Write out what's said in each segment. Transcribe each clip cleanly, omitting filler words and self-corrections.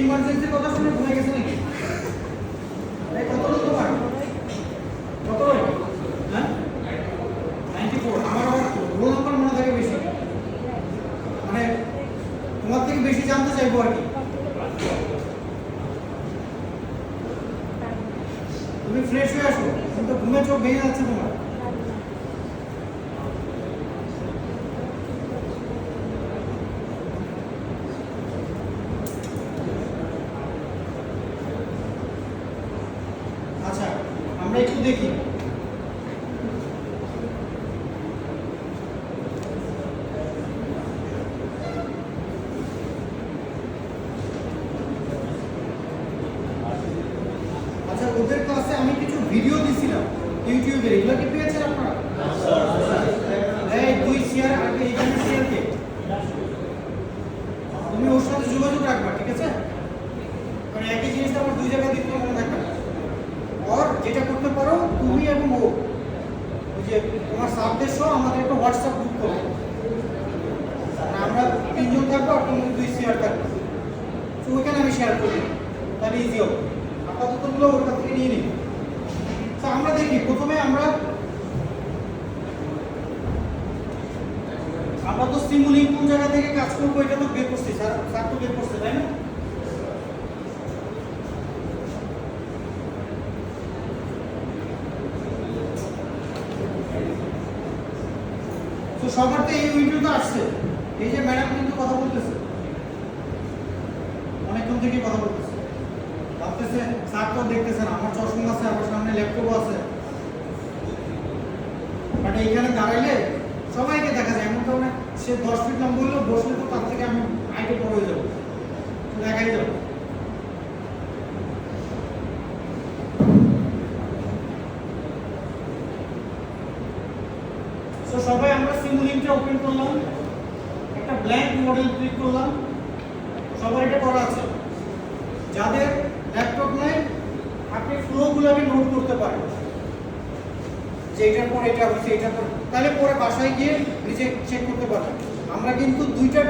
ইমার্জেন্সির কথা শুনে ভুলে গেছে নাকি? কত রোল তোমার? কত রোল? হ্যাঁ 94। আমার রোল নাম্বার মনে থাকে বেশি, মানে তোমার থেকে বেশি জানতে চাইবো আর কি। তুমি ফ্রেশ হয়ে আসো, কিন্তু ঘুমে চোখ ভেঙে যাচ্ছে তোমার। আচ্ছা আমরা একটু দেখি। আচ্ছা ওদের ক্লাসে আমি কিছু ভিডিও দিছিলাম ইউটিউবে, এগুলো কি পেয়েছেন আপনারা? এই দুই শেয়ার আগে এখানে শেয়ার কে, তুমি ওর সাথে যোগাযোগ রাখবা, ঠিক আছে? কারণ একই জিনিসটা আমার দুই জায়গায় দিতে মনে থাকবে না। আর যেটা করতে পারো তুমি এবং ও, ওই যে তোমার সাবদের সহ আমাদের একটা হোয়াটসঅ্যাপ গ্রুপ করো, আমরা 3 জন থাকবো আর তুমি 2 শেয়ার থাকবে, তো ওইখানে আমি শেয়ার করি, তাহলে ইজি হবে। আপাততগুলো ওর কাছ থেকে নিয়ে নিই। তো আমরা দেখি প্রথমে আমরা তো সিমুলিং কোন জায়গা থেকে কাজ করবো এটা তো বের করছি, স্যার তো বের করছে, তাই না? তো সবার তো এই উইন্ডোটা আসছে, এই যে ম্যাডাম কিন্তু কথা বলতেছে, অনেকক্ষণ থেকে কথা বলতেছে, ভাবতেছে স্যার তো দেখতেছেন, আমার চশমা আছে, আমার সামনে ল্যাপটপ আছে, বাট এইখানে দাঁড়াইলে সবাইকে দেখা যায়, এমন কারণে সে 10 ফিট লম্বা হলেও বসলে তো তার থেকে আমি হাইটে বড় হয়ে যাবো, দেখাই যাবো। তো সবাই আমরা সিমুলিংটা ওপেন করলাম, একটা ব্ল্যাঙ্ক মডেল ক্লিক করলাম, সবার এটা করা আছে। যাদের ল্যাপটপ নাই আপনি ফ্লোগুলোকে নোট করতে পারেন, যে এটার পর এটা হচ্ছে, এটার পর, তাহলে পরে বাসায় গিয়ে নিজে চেক করতে পারবেন। আমরা কিন্তু দুইটা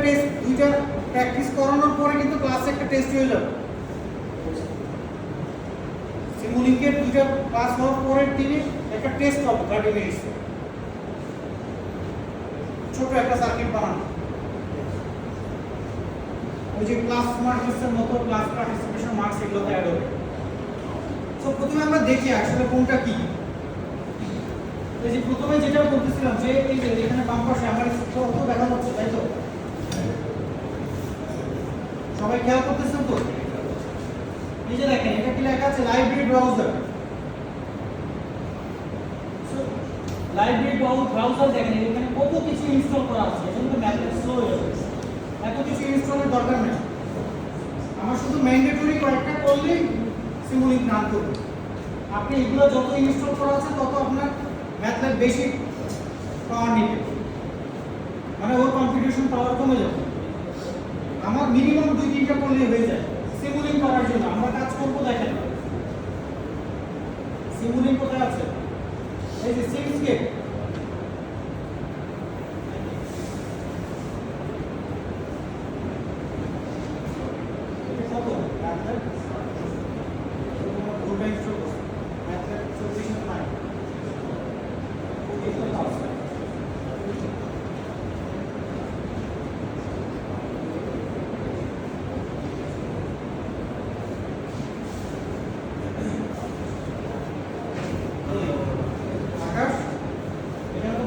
প্র্যাকটিস করানোর পরে কিন্তু ক্লাসে একটা টেস্ট হয়ে যাবে। সিমুলিংকের দুইটা ক্লাস হওয়ার পরের দিনে একটা টেস্ট হবে 30 মিনিটস, ছোট একটা সার্কিট বানানো, ওই যে ক্লাস মার্কসের মতো ক্লাস পার্টিসিপেশন মার্কস এগুলোতে অ্যাড হবে। তো প্রথমে আমরা দেখি আসলে কোনটা কি। এই যে প্রথমে যেটা বলতেছিলাম যে এই যে এখানে বাম পাশে আমার অত দেখা যাচ্ছে, তাই তো? সবাই খেয়াল করতেছেন তো? এই যে দেখেন এটা কি লেখা আছে, লাইব্রেরি ব্রাউজার। লাইব্রেরি ব্রাউজার দেখেন এখানে কত কিছু ইনস্টল করা আছে, এজন্য ম্যাথমেট স্লো হয়ে যাবে। এত কিছু ইনস্টলের দরকার নেই, আমার শুধু ম্যান্ডেটরি কয়েকটা করলেই সিমুলিং রান করবে। আপনি এগুলো যত ইনস্টল করা আছে তত আপনার ম্যাথলেব বেশি পাওয়ার নিবে, মানে ওর কম্পিউটেশন পাওয়ার কমে যাবে। আমার মিনিমাম 2-3টা করলেই হয়ে যায় সিমুলিং করার জন্য। আমরা কাজ করবো, দেখেন সিমুলিং কোথায় আছে, এই যে সিমস্কেপ,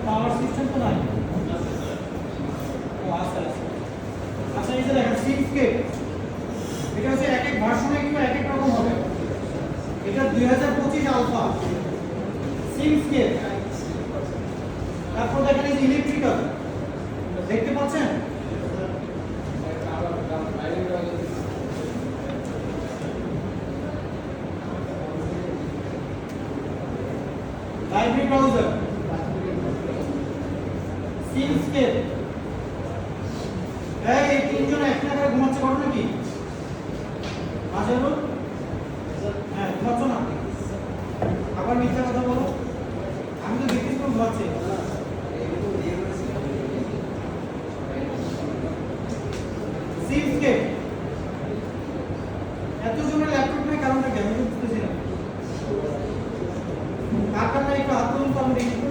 পাওয়ার সিস্টেম তো নাই। আচ্ছা এই যে দেখেন সিমস্কেপ, এটা হচ্ছে এক এক ভার্সনে কিন্তু এক এক রকম হবে। এটা 2025 আলফা সিমস্কেপ। তারপর দেখেন এই যে ইলেকট্রিক্যাল, দেখতে পাচ্ছেন? Library browser, Simscape. এই তিনজন একটা করে ঘুমাচ্ছে, ঘটনা কি? মাঝারুল, হ্যাঁ ঘুমাচ্ছ না, আবার মিথ্যা কথা বলো, আমি তো দেখতেছি তো ঘুমাচ্ছে। সিমস্কেপ কার না একটু হাত তুলুন তো আমি দেখি তো।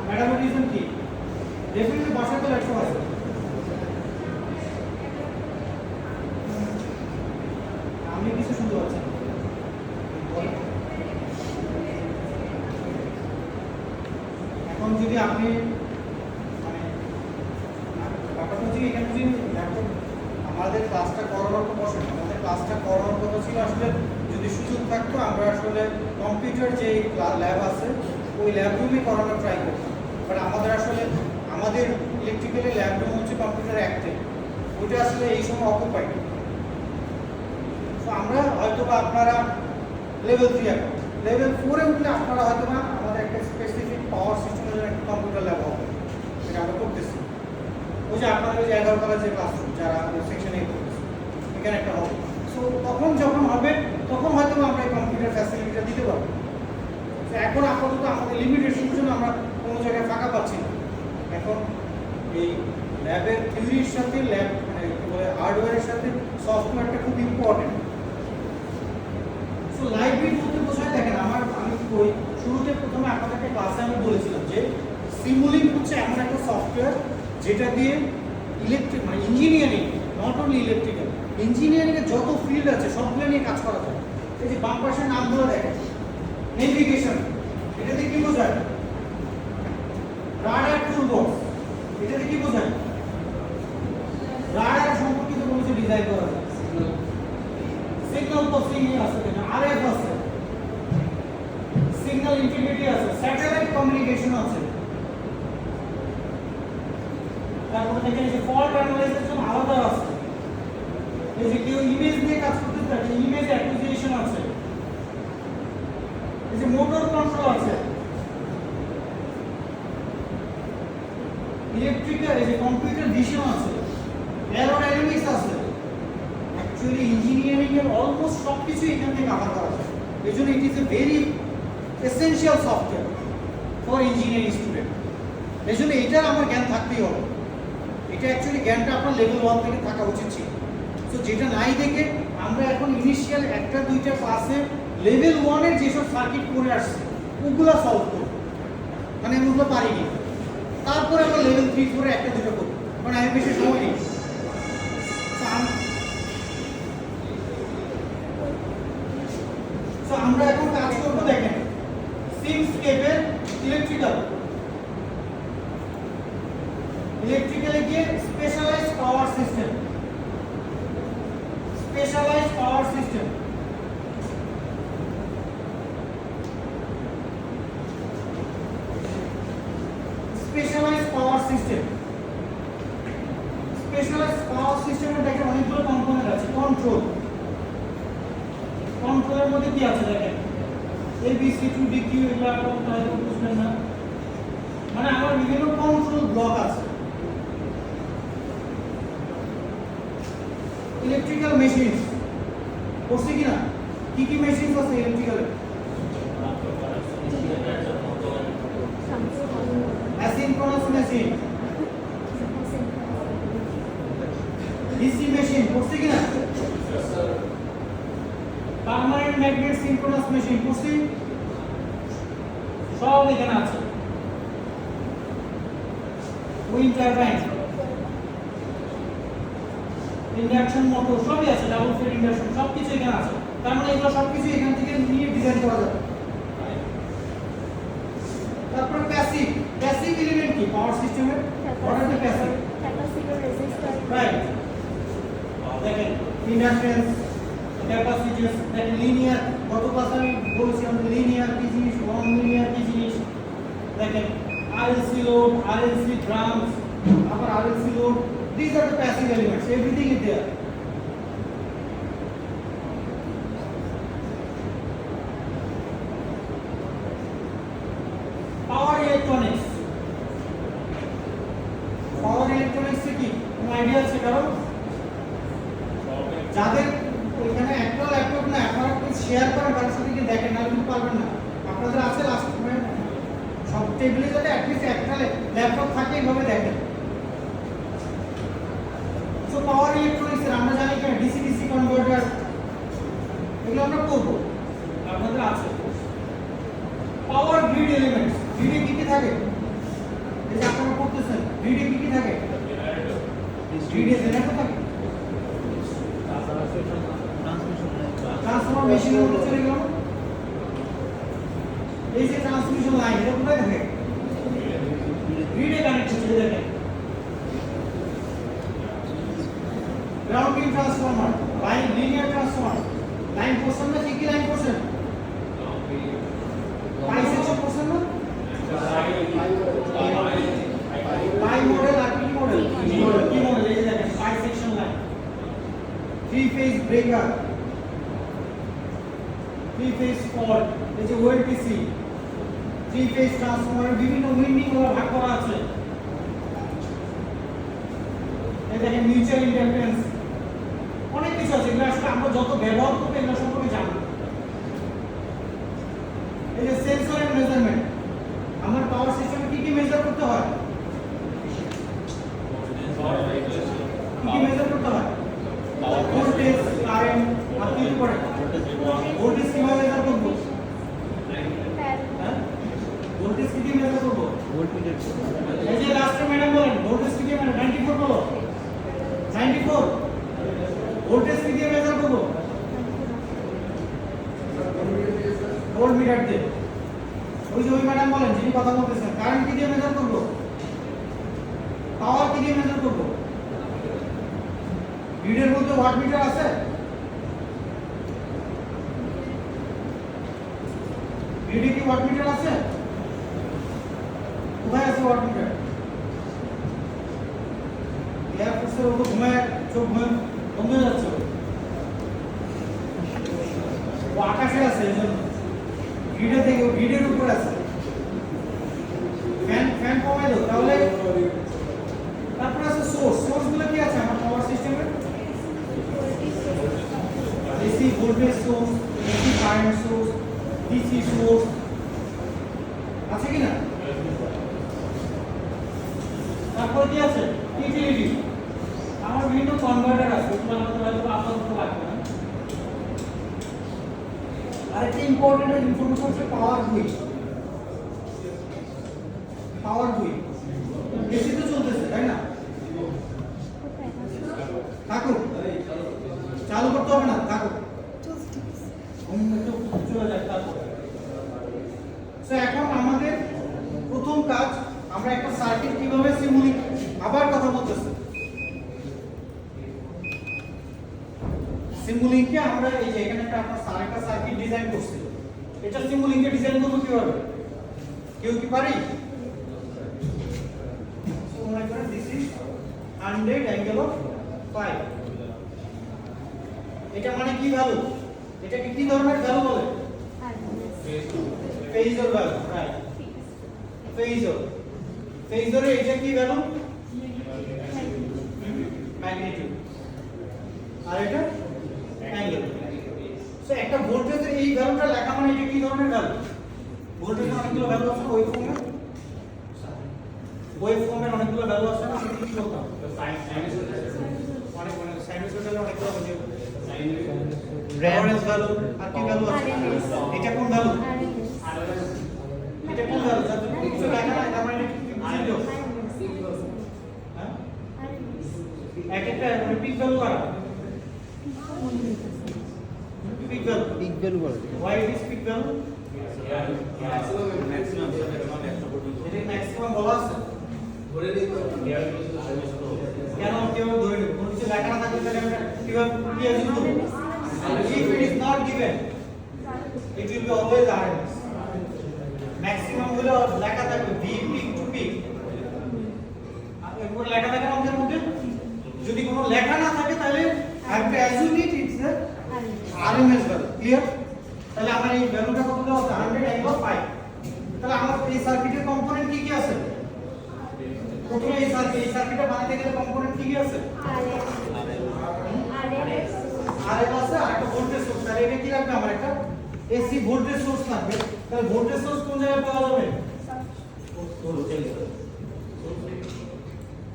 ম্যাডামের রিজন কি? ডেফিনেটলি বাসায় তো ল্যাপটপ আছে। আমি কিছু শুনতে পাচ্ছি না। এখন যদি আপনি মানে ব্যাপারটা হচ্ছে কি, এখানে যদি ল্যাপটপ আমাদের ক্লাসটা করানোর তো বসে না, আমাদের ক্লাসটা করানোর কথা ছিল আসলে যদি সুযোগ থাকতো আমরা আসলে কম্পিউটার যে ল্যাব আছে ওই ল্যাব রুমে করানোর ট্রাই করতাম। বাট আমাদের আসলে আমাদের ইলেকট্রিক্যালি ল্যাব রুম হচ্ছে কম্পিউটার অ্যাক্টে, ওইটা আসলে এই সময় অকুপাইড। তো আমরা হয়তো বা আপনারা লেভেল 3 এখন লেভেল 4 এ উঠলে আপনারা হয়তো বা আমাদের একটা স্পেসিফিক পাওয়ার সিস্টেমের একটা কম্পিউটার ল্যাব হবে, এটা আমরা করতেছি। ওই যে আপনাদের ওই যে 11 তলা যে ক্লাসরুম যারা সেকশন এ করতেছে এখানে একটা হবে। সো তখন যখন হবে তখন হয়তো আমরা এই কম্পিউটার ফ্যাসিলিটিটা দিতে পারবো। তো এখন আপাতত আমাদের লিমিটেশনের জন্য আমরা কোনো জায়গায় ফাঁকা পাচ্ছি না। এখন এই ল্যাবের থিওরির সাথে ল্যাব মানে কি বলে হার্ডওয়্যারের সাথে সফটওয়্যারটা খুব ইম্পর্টেন্ট। সো লাইব্রেরি বলতে বোঝায় দেখেন আমি ওই শুরুতে প্রথমে আপনাদেরকে ক্লাসে আমি বলেছিলাম যে সিমুলিংক হচ্ছে এমন একটা সফটওয়্যার যেটা দিয়ে ইলেকট্রিক মানে engineering, not only electrical, engineering এর যত ফিল্ড আছে সবগুলো নিয়ে কাজ করা যায়। এই যে বাম পাশের নামগুলো দেখেন, নেভিগেশন, এটাতে কি বোঝায়? রাডার টুলবক্স, এটাতে কি বোঝায়? রাডার সম্পর্কিত কোনো কিছু ডিজাইন করা যায়। সিগন্যাল প্রসেসিং আছে, আরএফ আছে, সিগন্যাল ইন্টিগ্রিটি আছে, স্যাটেলাইট কমিউনিকেশন আছে। তারপরে দেখেন যে ফল্ট অ্যানালাইসিস আলাদা আছে। এই যে কেউ ইমেজ দিয়ে কাজ করতে চায়, ইমেজ অ্যাকুইজিশন আছে। এই যে মোটর কন্ট্রোল আছে, ইলেকট্রিক্যাল এই যে কম্পিউটার ভিশন আছে, এরোডাইনামিক্স আছে। অ্যাকচুয়ালি ইঞ্জিনিয়ারিং এর অলমোস্ট সবকিছু এখান থেকে কভার করা যায়। এজন্য it is a very essential software for engineering student. এজন্য এটার আমার জ্ঞান থাকতেই হবে। এটা অ্যাকচুয়ালি জ্ঞানটা আপনার লেভেল 1 থেকে থাকা উচিত ছিল। তো যেটা নাই দেখে আমরা এখন ইনিশিয়াল একটা দুইটা ক্লাসে লেভেল 1 এর যেসব সার্কিট করে আসছে ওগুলো সলভ করব, মানে আমি ওগুলো পারিনি। তারপরে আমরা লেভেল 3 4 একটা দুটো করব, কারণ আমি বেশি সময় নেই। তো আমরা এখন কাজ করব দেখেন সিমস্কেপের ইলেকট্রিক্যালে গিয়ে specialized power system, specialized power system. Specialized power system, specialized power সিস্টেমে দেখেন অনেকগুলো কম্পোনেন্ট আছে। কন্ট্রোল, কন্ট্রোলের মধ্যে কি আছে দেখেন ABC to DQ, এগুলো আপনারা হয়তো বুঝবেন না, মানে আমার বিভিন্ন কন্ট্রোল ব্লক আছে। ইলেকট্রিক্যাল মেশিনস পড়ছি কিনা, কি কি মেশিনস আছে ইলেকট্রিক্যালে? অ্যাসিনক্রোনাস মেশিন, ডিসি মেশিন পড়ছি কিনা? পার্মানেন্ট ম্যাগনেট সিনক্রোনাস মেশিন পড়ছি, সব এখানে আছে। উইন্ড টারবাইন, ইন্ডাকশন মোটর সবই আছে, ডাবল ফেজ ইন্ডাকশন সবকিছু এখানে আছে। তার মানে এগুলো সবকিছু এখান থেকে নিয়ে ডিজাইন করা যাবে। তারপর প্যাসিভ, প্যাসিভ এলিমেন্ট কি পাওয়ার সিস্টেমের? What are the passive? Capacitor, resistor, right. দেখেন ইন্ডাকটেন্স, ক্যাপাসিটর, দেখেন লিনিয়ার, গত ক্লাসে আমি বলেছিলাম লিনিয়ার কি জিনিস, নন লিনিয়ার কি জিনিস। দেখেন আরএলসি লোড, আরএলসি ড্রামস, আবার RLC load, these are the passive elements, everything is there. Power electronics, power electronics কি কোন আইডিয়া আছে কারো? যাদের ওইখানে একটা ল্যাপটপ না আপনারা একটু শেয়ার করেন কারোর সাথে, কি দেখেন না কিন্তু পারবেন না। আপনাদের আছে লাস্ট সব টেবিলে যাতে অ্যাটলিস্ট একটা ল্যাপটপ থাকে এইভাবে দেখেন। সো পাওয়ার ইলেকট্রনিক্স এর আমরা জানি কি ডিসি ডিসি কনভার্টার এগুলো আমরা করব আপনাদের আছে পাওয়ার গ্রিড এলিমেন্টস গ্রিডে কি কি থাকে এই যে আপনারা পড়তেছেন গ্রিডে কি কি থাকে গ্রিডে জেনারেটর থাকে ট্রান্সফরমার মেশিনের মধ্যে চলে গেল এই যে ট্রান্সমিশন লাইন এটা কোথায় থাকে গ্রিডে কানেক্ট হচ্ছে দেখেন grounding transformer line linear transformer line portion না কি লাইন পোর্শন পাই সেকশন পোর্শন না পাই মডেল আর কি মডেল কি মডেল এই যে দেখেন pi section line three phase breaker three phase fault এই যে ওএলটিসি থ্রি ফেজ ট্রান্সফরমার বিভিন্ন উইন্ডিং গুলো ভাগ করা আছে এই দেখেন মিউচুয়াল ইন্ডাকটেন্স অনেক কিছু আছে এগুলো আসলে আমরা যত ব্যবহার করব এগুলো সম্পর্কে জানব এই যে সেন্সর এন্ড মেজারমেন্ট আমার পাওয়ার সিস্টেমে কি কি মেজার করতে হয় কি কি মেজার করতে হয় ভোল্টেজ কারেন্ট আর কি করে ভোল্টেজ কিভাবে মেজার করব হ্যাঁ ভোল্টেজ কি দিয়ে মেজার করব ভোল্টমিটার এই যে লাস্টে ম্যাডাম বলেন ভোল্টেজ কি দিয়ে 94 বলো 94 ভোল্টেজ কি দিয়ে মেজার করব ভোল্টমিটার দিয়ে ওই যে ওই ম্যাডাম বলেন যিনি কথা বলতেছেন কারেন্ট কি দিয়ে মেজার করব পাওয়ার কি দিয়ে মেজার করব গ্রিডের মধ্যে ওয়াটমিটার আছে গ্রিডে কি ওয়াটমিটার আছে কোথায় আছে ওয়াটমিটার এয়ার ফোর্সের উপর ঘুমায় চোখ ঘুমায় বন্ধ হয়ে যাচ্ছে ও আকাশে আছে এজন্য গ্রিডে থেকে গ্রিডের উপর আছে ফ্যান কমাই দাও তাহলে তারপর আছে সোর্সগুলো কি আছে আমার পাওয়ার সিস্টেমে AC voltage source AC current source DC source আছে কি না তারপর কি আছে ইউটিলিটি আমার বিভিন্ন কনভার্টার আছে তোমার মতো হয়তো আপাতত লাগবে না আরেকটা ইম্পর্টেন্ট ইনফরমেশন হচ্ছে পাওয়ার হুইল এসি তো চলতেছে তাই না থাকুক চালু করতে হবে না থাকুক চলে যাক তারপর সো এখন আমাদের প্রথম কাজ আমরা একটা সার্কিট কিভাবে সিমুলেট আবার কথা বলতেছি সিমুলিংকে আমরা এই যে এখানে একটা আপনার একটা সার্কিট ডিজাইন করছি এটা সিমুলিংকে ডিজাইন করব কিভাবে কেউ কি পারি সো মনে করেন দিস ইজ 100 অ্যাঙ্গেল অফ 5 এটা মানে কি ভ্যালু এটাকে কি ধরনের ভ্যালু বলে ফেজর ভ্যালু রাইট ফেজরে এটা কি ভ্যালু ম্যাগনিটিউড আর এটা অ্যাঙ্গেল সো একটা ভোল্টেজের এই ভ্যালুটা লেখা মানে এটা কি ধরনের ভ্যালু ভোল্টেজের অনেকগুলো ভ্যালু আছে ওয়েভফর্মের অনেকগুলো ভ্যালু আছে না সেটা কি বলতাম সাইনুসয়েডাল অনেকগুলো আছে রেফারেন্স ভ্যালু আর কি ভ্যালু আছে এটা কোন ভ্যালু এটা কোন ভ্যালু যত কিছু লেখা না তার মানে কি বুঝলো হ্যাঁ একটা মানে পিক ভ্যালু করা পিক ভ্যালু বলে why it is peak value maximum এটা ম্যাক্সিমাম বলা আছে ধরে নিতে কেন কেউ ধরে নিতে কোনো কিছু লেখা না থাকলে তাহলে আমরা কিভাবে কি আসবে if it is not given it will be always RMS maximum হলো লেখা থাকবে v peak to peak আর এরপর লেখা থাকে আমাদের মধ্যে যদি কোনো লেখা না থাকে তাহলে have to assume it is the RMS value clear তাহলে আমার এই ভ্যালুটা কত দেওয়া আছে 100 অ্যাঙ্গেল 5 তাহলে আমার এই সার্কিটের কম্পোনেন্ট কি কি আছে প্রথমে এই সার্কিটটা বানাতে গেলে কম্পোনেন্ট কি কি আছে RF আছে আর একটা ভোল্টেজ সোর্স তাহলে এটা কি লাগবে আমার একটা এসি ভোল্টেজ সোর্স লাগবে তাহলে ভোল্টেজ সোর্স কোন জায়গায় পাওয়া যাবে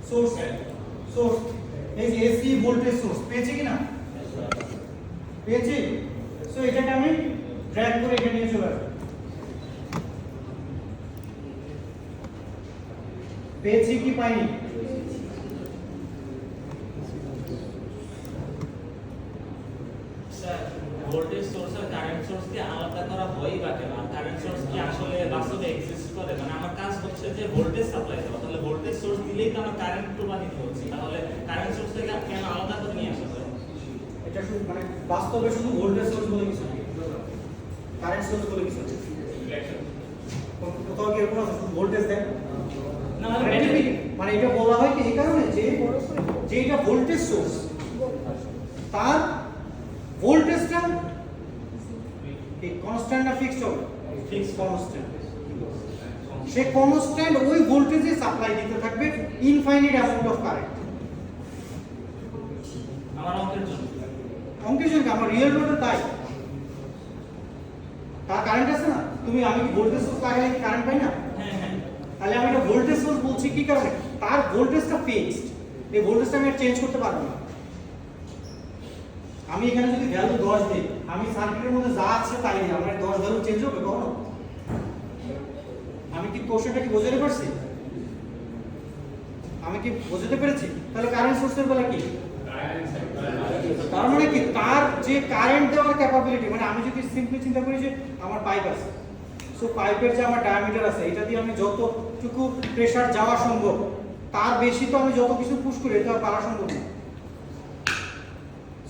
সোর্স এই যে এসি ভোল্টেজ সোর্স পেয়েছি কি না? পেয়েছি। সো এটাকে আমি ড্র্যাগ করে এখানে নিয়ে চলে আসবো। পেয়েছি কি পাইনি? স্যার ভোল্টেজ সোর্স আর কারেন্ট সোর্স কি আলাদা করা হয় বা কেন? কারেন্ট সোর্স কি আসলে বাস্তবে এক্সিস্ট করে? মানে আমার কাজ হচ্ছে যে ভোল্টেজ সাপ্লাই দেওয়া, তাহলে ভোল্টেজ সোর্স দিলেই তো আমার কারেন্ট প্রবাহিত হচ্ছে, তাহলে কারেন্ট সোর্স থেকে কেন আলাদা করে নিয়ে আসা হয়? এটা শুধু মানে বাস্তবে শুধু ভোল্টেজ সোর্স বলে কিছু নেই, কারেন্ট সোর্স বলে কিছু নেই। কোথাও কি এরকম আছে শুধু ভোল্টেজ দেয়? না মানে এটা বলা হয় কি এই কারণে যে এটা ভোল্টেজ সোর্স, তার ভোল্টেজটা কি কনস্ট্যান্ট না ফিক্সড হবে? Fixed constant. সে কনস্ট্যান্ট ওই ভোল্টেজে সাপ্লাই দিতে থাকবে ইনফাইনাইট অ্যামাউন্ট অফ কারেন্ট। আমার অঙ্কের জন্য আমার রিয়েল রোডে তাই তার কারেন্ট আছে না, আমি কি ভোল্টেজ সোর্স লাগালে কি কারেন্ট পাই না? হ্যাঁ হ্যাঁ, তাহলে আমি এটা ভোল্টেজ সোর্স বলছি কি কারণে? তার ভোল্টেজটা ফিক্সড, এই ভোল্টেজটা আমি চেঞ্জ করতে পারবো না। আমি এখানে যদি ভ্যালু 10 দিই, আমি সার্কিটের মধ্যে যা আছে তাই দিই, আমার 10 ভ্যালু চেঞ্জ হবে কখনো? আমি কি কোশ্চেনটা কি বোঝাতে পারছি? আমি কি বোঝাতে পেরেছি? তাহলে কারেন্ট সোর্সের বেলা কি? তার মানে কি তার যে কারেন্ট দেওয়ার ক্যাপাবিলিটি, মানে আমি যদি সিম্পলি চিন্তা করি যে আমার পাইপ আছে, সো পাইপের যে আমার ডায়ামিটার আছে এটা দিয়ে আমি যতটুকু প্রেসার যাওয়া সম্ভব তার বেশি তো আমি যত কিছু পুশ করি এটা পারা সম্ভব না।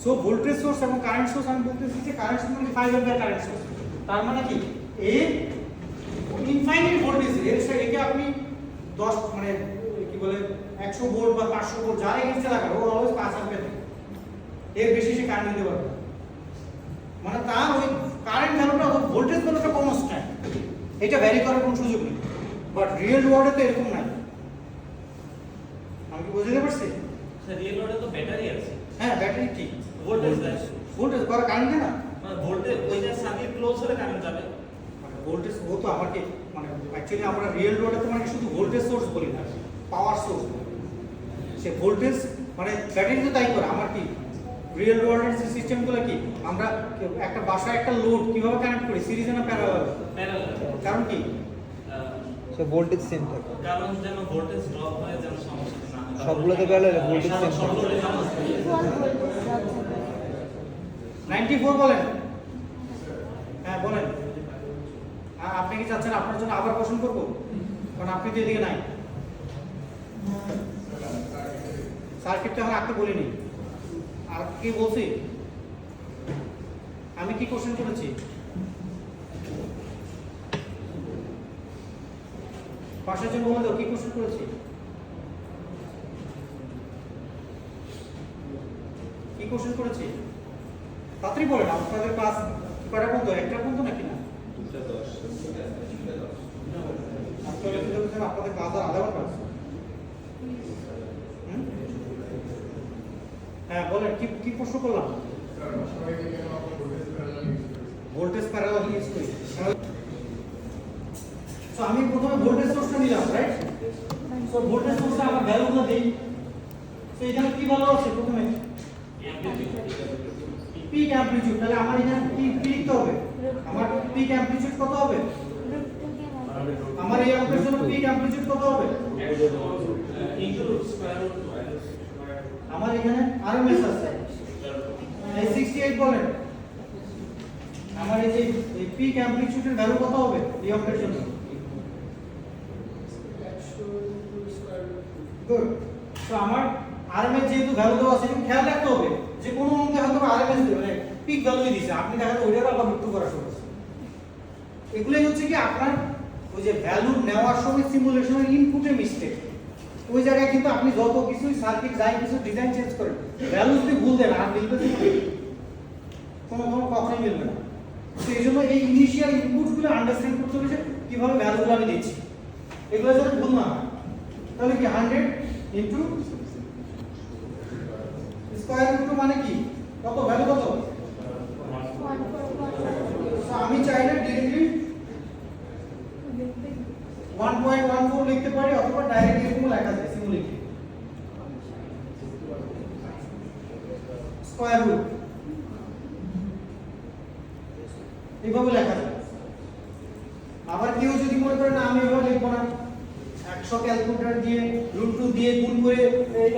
সো ভোল্টেজ সোর্স এবং কারেন্ট সোর্স আমি বলতেছি যে কারেন্ট সোর্স মানে 5 অ্যাম্পিয়ার কারেন্ট সোর্স, তার মানে কি এ ইনফাইনাইট ভোল্টেজ, একে আপনি 10 মানে কি বলে 100 ভোল্ট বা 500 ভোল্ট যারা এগেইনস্টে লাগাবে ও অলওয়েজ 5 অ্যাম্পিয়ার থাকে, এর বেশি সে কারেন্ট দিতে পারবে, মানে তার ওই কারেন্ট ভ্যালুটা ভোল্টেজ ভ্যালুটা কনস্ট্যান্ট, এটা ভ্যারি করার কোনো সুযোগ নেই। বাট রিয়েল ওয়ার্ল্ডে তো এরকম নাই। আমি কি বুঝতে পারছি? স্যার রিয়েল লোডে তো ব্যাটারি আছে। হ্যাঁ ব্যাটারি ঠিক, ভোল্টেজ দেয়, ভোল্টেজ করা কারেন্ট দেয় না, মানে ভোল্টেজ ওইটা সার্কিট ক্লোজ হলে কারেন্ট যাবে। মানে ভোল্টেজ ও তো আমাকে মানে অ্যাকচুয়ালি আমরা রিয়েল ওয়ার্ল্ডে তো মানে শুধু ভোল্টেজ সোর্স বলি না, পাওয়ার সোর্স বলি। সে ভোল্টেজ মানে ব্যাটারি তো তাই করে। আমার কি রিয়েল ওয়ার্ল্ডের যে সিস্টেমগুলো কি আমরা একটা বাসায় একটা লোড কিভাবে কানেক্ট করি, সিরিজে না প্যারালাল? প্যারালাল। কারণ কি? সো ভোল্টেজ সেম থাকে, কারণ যেন ভোল্টেজ ড্রপ হয়ে যেন সমস্যা না হয়। সবগুলোতে প্যারালাল ভোল্টেজ সেম থাকে। সবগুলো যেমন 94 বলেন। হ্যাঁ বলেন। আপনি কি চাচ্ছেন আপনার জন্য আবার কোশ্চেন করব? কারণ আপনি তো এদিকে নাই। সার্কিটটা এখন আঁকতে বলিনি, আর কি বলছি? আমি কি কোশ্চেন করেছি? পাশের জন বলে দাও কি কোশ্চেন করেছি? কি কোশ্চেন করেছি? তাড়াতাড়ি বলেন, আপনাদের ক্লাস কয়টা পর্যন্ত? একটা পর্যন্ত নাকি না? আপনাদের ক্লাস আর আধা ঘন্টা আছে। হ্যাঁ বলেন, কি প্রশ্ন করলাম? ভোল্টেজ প্যারালাল ইউজ করি। সো আমি প্রথমে ভোল্টেজ সোর্সটা নিলাম, রাইট? সো ভোল্টেজ সোর্সে আমার ভ্যালুগুলো দেই। সো এখানে কি ভ্যালু আছে প্রথমে? Peak amplitude. তাহলে আমার এখানে কি লিখতে হবে? আমার পিক অ্যামপ্লিটিউড কত হবে? আমার এই অঙ্কের জন্য পিক অ্যামপ্লিটিউড কত হবে? আমার এখানে আরএমএস আছে এই 68 বলেন। আমার এই যে পিক অ্যামপ্লিটিউডের ভ্যালু কত হবে এই অঙ্কের জন্য? গুড। সো আমার আরএমএস যেহেতু ভ্যালু দেওয়া আছে, কিন্তু খেয়াল রাখতে হবে যে কোনো অঙ্কে হয়তো আরএমএস মানে পিক ভ্যালুই দিয়েছে, আপনি দেখা যায় ওইটারও আবার মৃত্যু করা শুরু করছে। এগুলোই হচ্ছে কি আপনার ওই যে ভ্যালু নেওয়ার সময় সিমুলেশনের ইনপুটে মিস্টেক। ওই জায়গায় কিন্তু আপনি যত কিছুই সার্কিট যাই কিছু ডিজাইন চেঞ্জ করেন, ভ্যালু যদি ভুল দেন আর মিলবে কোনো কখনোই মিলবে না। তো এই জন্য এই ইনিশিয়াল ইনপুটগুলো আন্ডারস্ট্যান্ড করতে হবে যে কীভাবে ভ্যালুগুলো আমি দিচ্ছি, এগুলো যাতে ভুল না হয়। তাহলে কি 100 ইন্টু স্কয়ার রুট মানে কি কত ভ্যালু কত? আমি চাইলে ডিরেক্টলি 1.14 লিখতে পারি, অথবা ডাইরেক্টলি এরকম লেখা যায় সিমুলেটলি। স্কয়ার রুট এইভাবে লেখা যায়। আবার কেউ যদি মনে করেন আমি এভাবে লিখবো না, 100 ক্যালকুলেটর দিয়ে √2 দিয়ে গুণ করে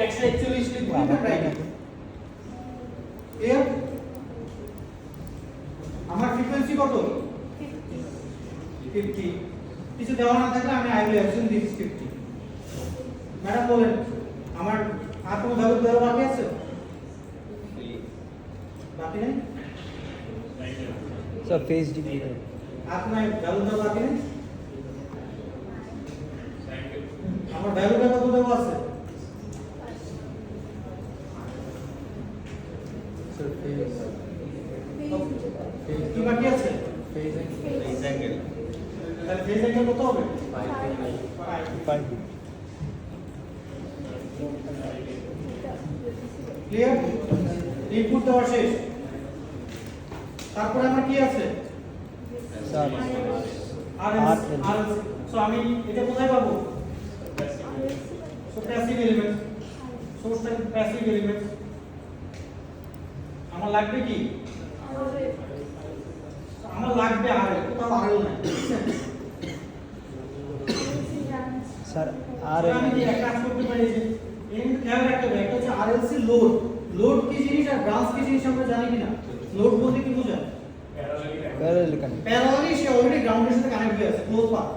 141 লিখবো, এটা রাইট। ক্লিয়ার? আমার ফ্রিকোয়েন্সি কত? 50। কিছু দেওয়া না থাকলে আমি I will assume this 50। Madam বলেন আমার আর কোনো ভ্যালু দেওয়া বাকি আছে? বাকি নেই? স্যার ফেজ ডিগ্রি আর কোনো ভ্যালু দেওয়া বাকি নেই? আমার ভ্যালুটা কত দেওয়া আছে? স্যার ফেজ কি বাকি আছে? Phase angle. তাহলে ফেজ অ্যাঙ্গেল কত হবে? 5 ক্লিয়ার? ইনপুট দেওয়া শেষ। তারপরে আমার কি আছে? স্যার আর সো আমি এটা কোথায় পাবো? সো প্যাসিভ এলিমেন্ট, সোর্সটা প্যাসিভ এলিমেন্ট। আমার লাগবে কি? আমার লাগবে আরএল, কোথাও আরএল নাই। স্যার আর আমি কি একটা কাজ করতে পারি যে এর খেয়াল রাখতে হবে, একটা হচ্ছে আরএলসি লোড। লোড কি জিনিস আর ব্রাঞ্চ কি জিনিস আমরা জানি কিনা? লোড বলতে কি বোঝায়? প্যারালাল কানেক্ট প্যারালালি সে অলরেডি গ্রাউন্ডের সাথে কানেক্ট হয়ে আছে, ক্লোজ পাথ।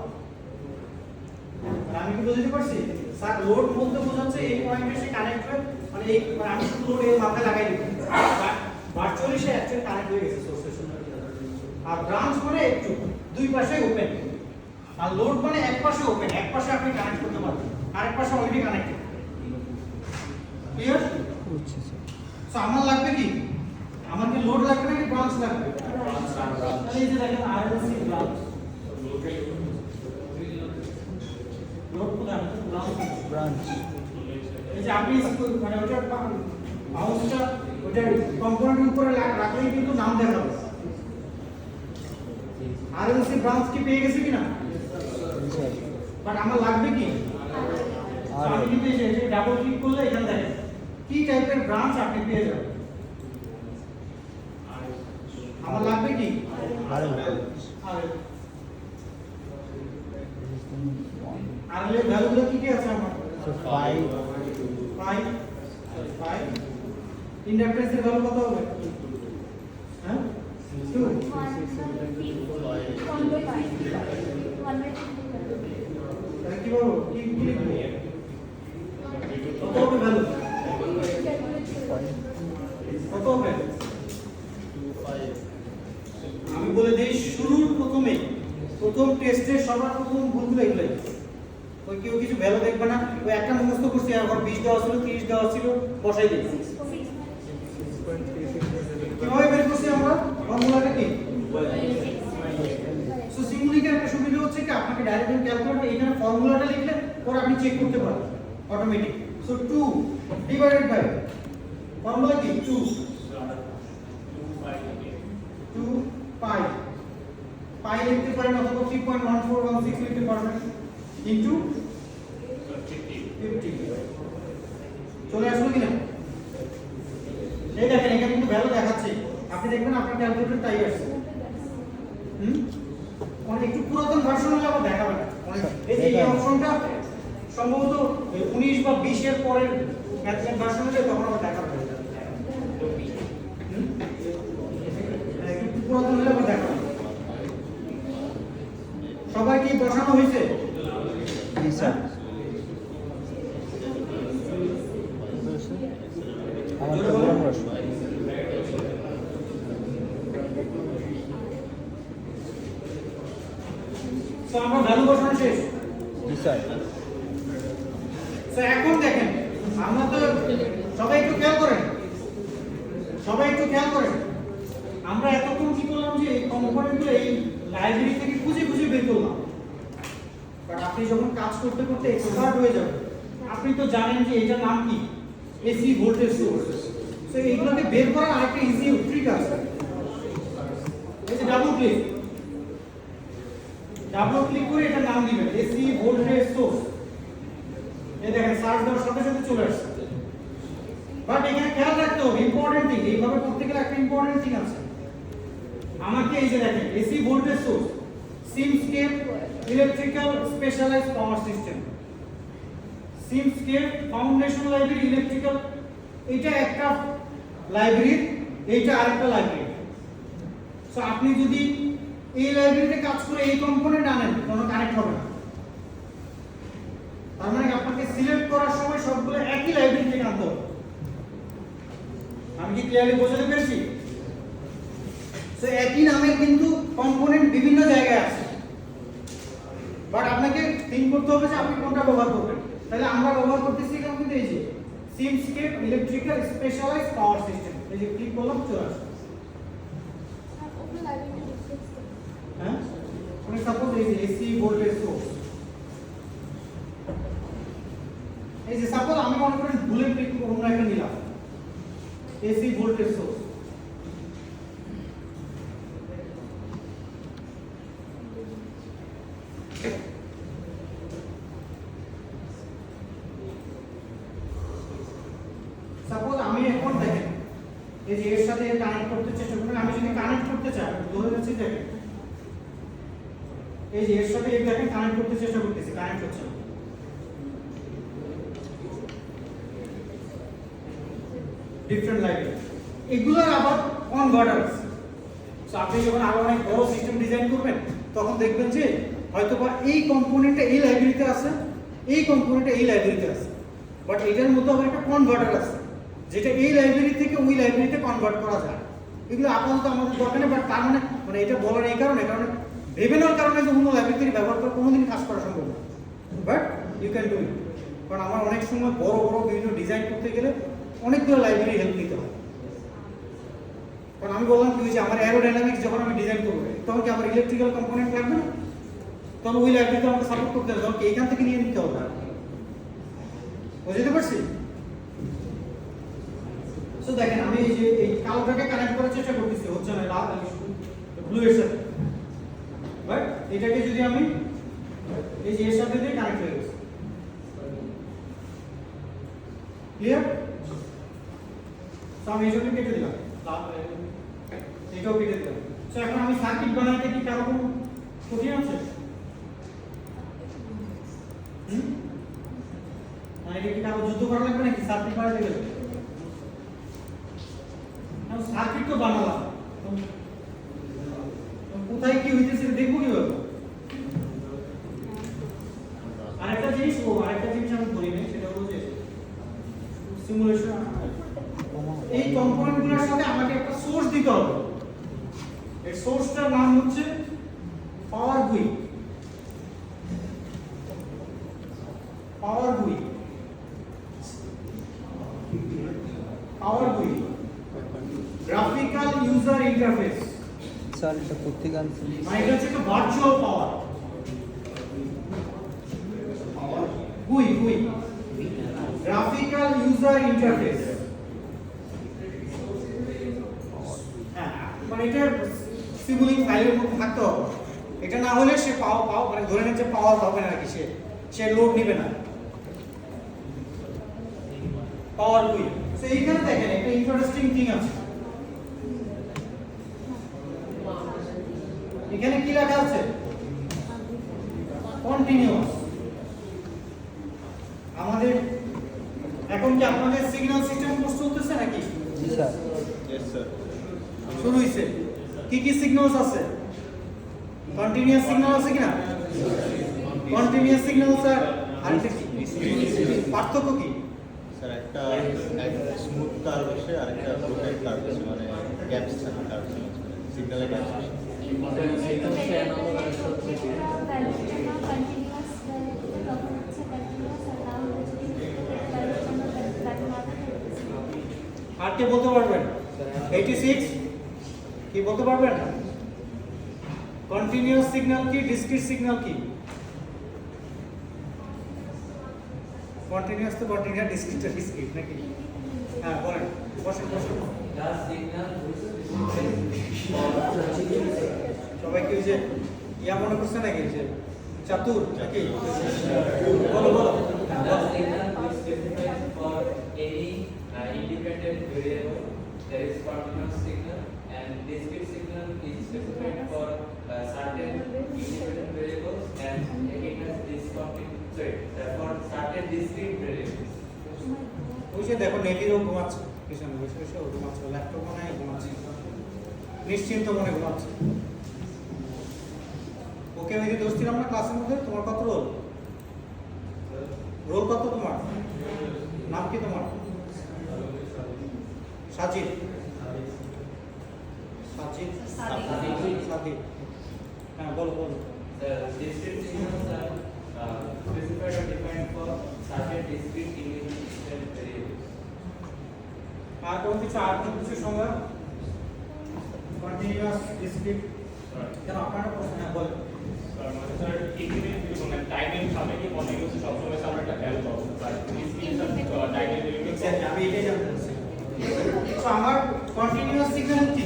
আমি কি বুঝতে পারছি? স্যার লোড বলতে বোঝাচ্ছে এই পয়েন্টে সে কানেক্ট হয়ে, মানে এই আমি শুধু লোড এর মাথায় লাগাই দিই, ভার্চুয়ালি সে অ্যাকচুয়ালি কানেক্ট হয়ে গেছে সোর্সের সাথে। আর ব্রাঞ্চ মানে একটু দুই পাশে ওপেন, আর লোড মানে এক পাশে ওপেন, এক পাশে আপনি কানেক্ট করতে পারবেন, আরেক পাশে অলরেডি কানেক্টেড। ক্লিয়ার? বুঝছি স্যার সো আমার লাগবে কি? আমার কি লোড লাগবে নাকি ব্রাঞ্চ লাগবে? তাহলে এই যে দেখেন আরএলসি ব্রাঞ্চ, লোড কোথায়? ব্রাঞ্চ এই যে আপনি মানে ওটা মাউসটা ওটা কম্পোনেন্টের উপরে রাখলেই কিন্তু নাম দেখাবে। আরএলসি ব্রাঞ্চ কি পেয়ে গেছে কিনা? স্যার বাট আমার লাগবে কি? আর আমি কিন্তু এই যে ডাবল ক্লিক করলে এখানে দেখেন কি টাইপের ব্রাঞ্চ আপনি পেয়ে যাবেন। আমার লাগবে কি? আর আরএল এর ভ্যালুগুলো কি কি আছে আমার? স্যার 5 ইন্ডাকট্যান্সের ভ্যালু কত হবে? হ্যাঁ 2। তাহলে কি বলবো? কি লিখবো? কত হবে ভ্যালু? কত হবে? আমি বলে দেই শুরুর প্রথম টেস্টের সবার প্রথম ভুলগুলো এগুলাই। ওই কেউ কিছু ভ্যালু দেখবে না, ওই একটা মুখস্থ করছি আর 20 দেওয়া ছিল 30 দেওয়া ছিল বসাই দিয়েছি। কিভাবে বের করছি আমরা? ফর্মুলাটা কি? সো সিমুলিকের একটা সুবিধা হচ্ছে কি আপনাকে ডাইরেক্ট ক্যালকুলেটর এখানে ফর্মুলাটা লিখলে পরে আপনি চেক করতে পারবেন automatic. So 2 divided by formula কি? 2 পাই পাই লিখতে পারেন অথবা 3.1416 লিখতে পারবেন ইনটু 50 চলে আসলো কিনা? এই দেখেন এখানে কিন্তু ভ্যালু দেখাচ্ছে, আপনি দেখবেন আপনার ক্যালকুলেটর তাই আসছে। মানে একটু পুরাতন ভার্সন হলে আবার দেখাবে না। এই যে এই অপশনটা সম্ভবত 19 বা 20 এর পরের ম্যাথমেটিক্স ভার্সন হলে তখন আবার দেখাবে। একটু পুরাতন হলে আবার দেখাবে। সবাই কি বসানো হয়েছে? জি স্যার আমার প্রোগ্রাম রস তো আমরা ভ্যালু বসানো শেষ। জি স্যার তো এখন দেখেন আমরা তো সবাই একটু খেয়াল করেন, আমরা এতক্ষণ কি করলাম যে কম্পোনেন্টগুলো এই লাইব্রেরি থেকে খুঁজে বের করলাম। বাট আপনি যখন কাজ করতে করতে এক্সপার্ট হয়ে যাবেন, আপনি তো জানেন যে এটার নাম কি, এসি ভোল্টেজ সোর্স। তো এইগুলোকে বের করার আরেকটা ইজি ট্রিক আছে। এই যে ডাবল ক্লিক করে এটার নাম দিবেন এসি ভোল্টেজ সোর্স। এই দেখেন সার্চ দেওয়ার সাথে সাথে চলে আসছে। বাট এখানে খেয়াল রাখতে হবে ইম্পর্টেন্ট থিং, এইভাবে করতে গেলে একটা ইম্পর্টেন্ট থিং আছে। আমাকে এই যে দেখেন AC voltage source, Simscape electrical specialized power system, Simscape foundation library electrical, এটা একটা লাইব্রেরি, এইটা আরেকটা লাইব্রেরি। সো আপনি যদি এই লাইব্রেরিতে কাজ করে এই কম্পোনেন্ট আনেন কোনো কানেক্ট হবে না। তার মানে আপনাকে সিলেক্ট করার সময় সবগুলো একই লাইব্রেরি থেকে আনতে হবে। আমি কি ক্লিয়ারলি বোঝাতে পেরেছি? সো একই নামের কিন্তু কম্পোনেন্ট বিভিন্ন জায়গায় আছে, বাট আপনাকে থিঙ্ক করতে হবে যে আপনি কোনটা ব্যবহার করবেন। তাহলে আমরা ব্যবহার করতেছি এখানে কিন্তু এই যে সিমস্কেপ ইলেকট্রিক্যাল স্পেশালাইজড পাওয়ার সিস্টেম, এই যে ক্লিক করলাম চলে আসে। হ্যাঁ, মানে সাপোজ এই যে এসি ভোল্টেজ সোর্স, এই যে সাপোজ আমি মনে করেন ভুলে ক্লিক করে অন্য একটা নিলাম এসি ভোল্টেজ সোর্স, সাপোজ আমি এখন দেখেন এই যে এর সাথে কানেক্ট করতে চেষ্টা করি, আমি যদি কানেক্ট করতে চাই ধরে নিচ্ছি দেখেন এই যে এর সাথে এই দেখেন কানেক্ট করতে চেষ্টা করতেছি, কানেক্ট হচ্ছে না। ডিফারেন্ট লাইব্রেরি, এগুলোর আবার কনভার্টার আছে। সো আপনি যখন আরো অনেক বড় সিস্টেম ডিজাইন করবেন তখন দেখবেন যে হয়তোবা এই কম্পোনেন্টটা এই লাইব্রেরিতে আছে, এই কম্পোনেন্টটা এই লাইব্রেরিতে আছে, বাট এটার মধ্যে আবার একটা কনভার্টার আছে যেটা এই লাইব্রেরি থেকে ওই লাইব্রেরিতে কনভার্ট করা যায়। এগুলো আপাতত আমাদের দরকার নেই, বাট তার মানে এটা বলার এই কারণে ভেবে নেওয়ার কারণে যে অন্য লাইব্রেরি থেকে ব্যবহার করে কোনোদিন কাজ করা সম্ভব না, but you can do it. কারণ আমার অনেক সময় বড় বড় বিভিন্ন ডিজাইন করতে গেলে অনেকগুলো লাইব্রেরি হেল্প নিতে হয়। কারণ আমি বললাম কি যে আমার অ্যারোডাইনামিক্স যখন আমি ডিজাইন করবো তখন কি আমার ইলেকট্রিক্যাল কম্পোনেন্ট লাগবে না, তখন ওই লাইব্রেরিতে আমাকে সাপোর্ট করতে হবে, তখন এখান থেকে নিয়ে নিতে হবে। বুঝতে পারছি? সো দেখেন আমি এই যে এই কালোটাকে কানেক্ট করার চেষ্টা করতেছি, হচ্ছে না, লাল ব্লু এর সাথে, বাট এটাকে যদি আমি এই যে এর সাথে দিয়ে কানেক্ট হয়ে গেছে। ক্লিয়ার? তো আমি এইটাকে কেটে দিলাম, এটাও কেটে দিলাম। সো এখন আমি সার্কিট বানাইতে কি কারো কোনো কঠিন আছে? না, এটা কি কারো যুদ্ধ করা লাগবে নাকি সার্কিট বানাইতে গেলে? সার্কিট তো বানালাম, কোথায় কি হইতেছে দেখবো কিভাবে? আরেকটা জিনিস আমি বলি নাই, সেটা হলো যে সিমুলেশন। এই কম্পোনেন্টগুলোর সাথে আমাকে একটা সোর্স দিতে হবে। এর সোর্সটার নাম হচ্ছে পাওয়ার বুই। পাওয়ার বুই গ্রাফিক্যাল ইউজার ইন্টারফেস। স্যার এটা পত্রিকা মানে এটা হচ্ছে একটা ভার্চুয়াল পাওয়ার। বুই গ্রাফিক্যাল ইউজার ইন্টারফেস। হ্যাঁ, মানে এটা সিমুলিং ফাইলের মধ্যে থাকতে হবে। এটা না হলে সে মানে ধরে নেন যে পাওয়ার পাবে না, নাকি সে লোড নেবে না। পাওয়ার বুই। সো এইখানে দেখেন একটা ইন্টারেস্টিং থিং আছে। এখানে কি লেখা আছে? কন্টিনিউয়াস। আমাদের এখন কি আপনাদের সিগন্যাল সিস্টেম কোর্স চলতেছে নাকি? জি স্যার। Yes, sir. শুরু হইছে। কি সিগন্যালস আছে? কন্টিনিউয়াস সিগন্যাল আছে কিনা? কন্টিনিউয়াস সিগন্যাল স্যার আর কি পার্থক্য কি? স্যার একটা স্মুথ কার্ভ আছে আর একটা ব্রোকেন কার্ভ আছে, মানে গ্যাপস থাকে কার্ভ সিগন্যালে গ্যাপস আছে। আর কে বলতে পারবেন? 86 কি বলতে পারবেন? কন্টিনিউয়াস সিগন্যাল কি, ডিসক্রিট সিগন্যাল কি? কন্টিনিউয়াস তো কন্টিনিউয়াস, ডিসক্রিট তো ডিসক্রিট নাকি? হ্যাঁ বলেন, বসেন। সবাই কি যে ইয়া মনে করছে নাকি যে চাতুর নাকি? বলো। Signal which specifies for any independent specified for certain independent variables and again has discontinuous, sorry, for certain discrete variables. ওই যে দেখো নেভিরও ঘুমাচ্ছে পিছনে বসে বসে ও ঘুমাচ্ছে ল্যাপটপ মনে হয় ঘুমাচ্ছে নিশ্চিন্ত মনে ঘুমাচ্ছে ওকে আমি যে দোষ দিলাম না ক্লাসের মধ্যে তোমার কত রোল রোল কত তোমার নাম কি তোমার সাজিদ সাজিদ সাজিদ হ্যাঁ বলো বলো The discrete signals are specified or defined for certain discrete independent variables. আর কোন কিছু সংজ্ঞা কন্টিনিউয়াস ডিসক্রিট কেন আপনারা প্রশ্ন হ্যাঁ বলেন স্যার এখানে মানে টাইমের সামনে কি কন্টিনিউয়াস সবসময় আমরা একটা ভ্যালু পাবো বাট ডিসক্রিট টাইমের এক্স্যাক্টলি আমি এটাই জানতে চাচ্ছি তো আমার কন্টিনিউয়াস সিগন্যাল কি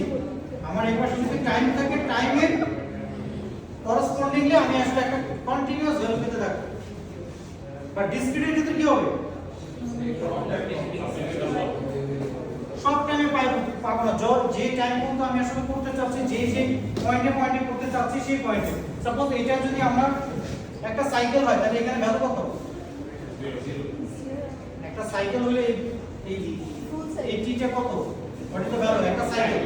আমার একবার যদি টাইম থাকে টাইমের করসপন্ডিংলি আমি আসলে একটা কন্টিনিউয়াস ভ্যালু পেতে থাকবো বাট ডিসক্রিটের ক্ষেত্রে কি হবে সব টাইমে পাবো না যে টাইম পর্যন্ত আমি আসলে করতে চাচ্ছি যে পয়েন্টে করতে চাচ্ছি সেই পয়েন্টে সাপোজ এটা যদি আমার একটা সাইকেল হয় তাহলে এখানে ভ্যালু কত একটা সাইকেল হলে এই এইটা কত হোয়াট ইজ দ্য ভ্যালু একটা cycle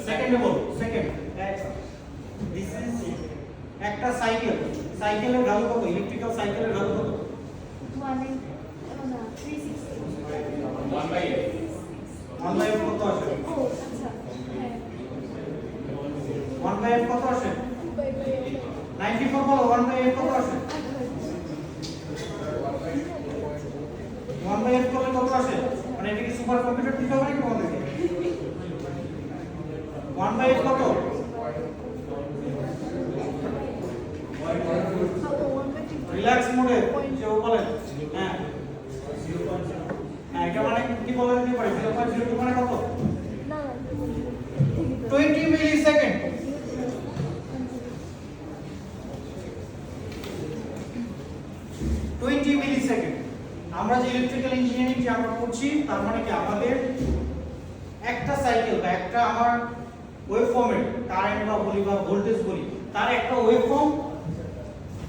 second ball second this is একটা সাইকেলের ভ্যালু কত ইলেকট্রিক্যাল সাইকেলের ভ্যালু কত 1/f কত আসে 1/f কত আসে 94 বলো 1/f কত আসে 1/f করলে কত আসে মানে এটা কি সুপার কম্পিউটার দিতে হবে নাকি তোমাদেরকে 1/f কত রিল্যাক্স মোডে যে বলেন হ্যাঁ হ্যাঁ এটা মানে কি বলা যেতে পারে 0.02 মানে কত 20 মিলিসেকেন্ড 20 মিলিসেকেন্ড আমরা যে ইলেকট্রিক্যাল ইঞ্জিনিয়ারিং যে আমরা করছি তার মানে কি আমাদের একটা সাইকেল বা একটা আমার ওয়েভফর্মের কারেন্ট বা বলি বা ভোল্টেজ বলি তার একটা ওয়েভফর্ম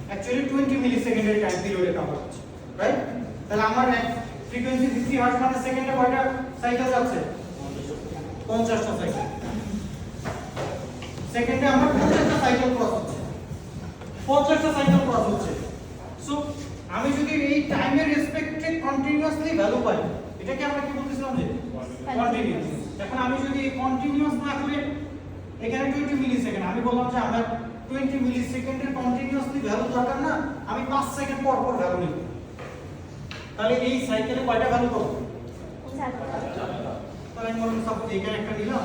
অ্যাকচুয়ালি 20 মিলিসেকেন্ডের টাইম পিরিয়ডে কভার হচ্ছে রাইট তাহলে আমার ফ্রিকোয়েন্সি 50 হার্টজ মানে সেকেন্ডে কয়টা সাইকেল যাচ্ছে 50টা সাইকেল সেকেন্ডে আমার 50টা সাইকেল ক্রস হচ্ছে 50টা সাইকেল ক্রস হচ্ছে সো আমি যদি এই টাইমের রেসপেক্টে কন্টিনিউয়াসলি ভ্যালু পাই এটাকে আমরা কি বলতেছিলাম যে কন্টিনিউয়াস এখন আমি যদি কন্টিনিউয়াস না করে এখানে 20 মিলিসেকেন্ড আমি বললাম যে আমার 20 মিলিসেকেন্ডের কন্টিনিউয়াসলি ভ্যালু দরকার না আমি 5 সেকেন্ড পর পর ভ্যালু নিব তাহলে এই সাইকেলে কয়টা ভ্যালু পাবো তাহলে আমি বললাম সাপোজ এখানে একটা নিলাম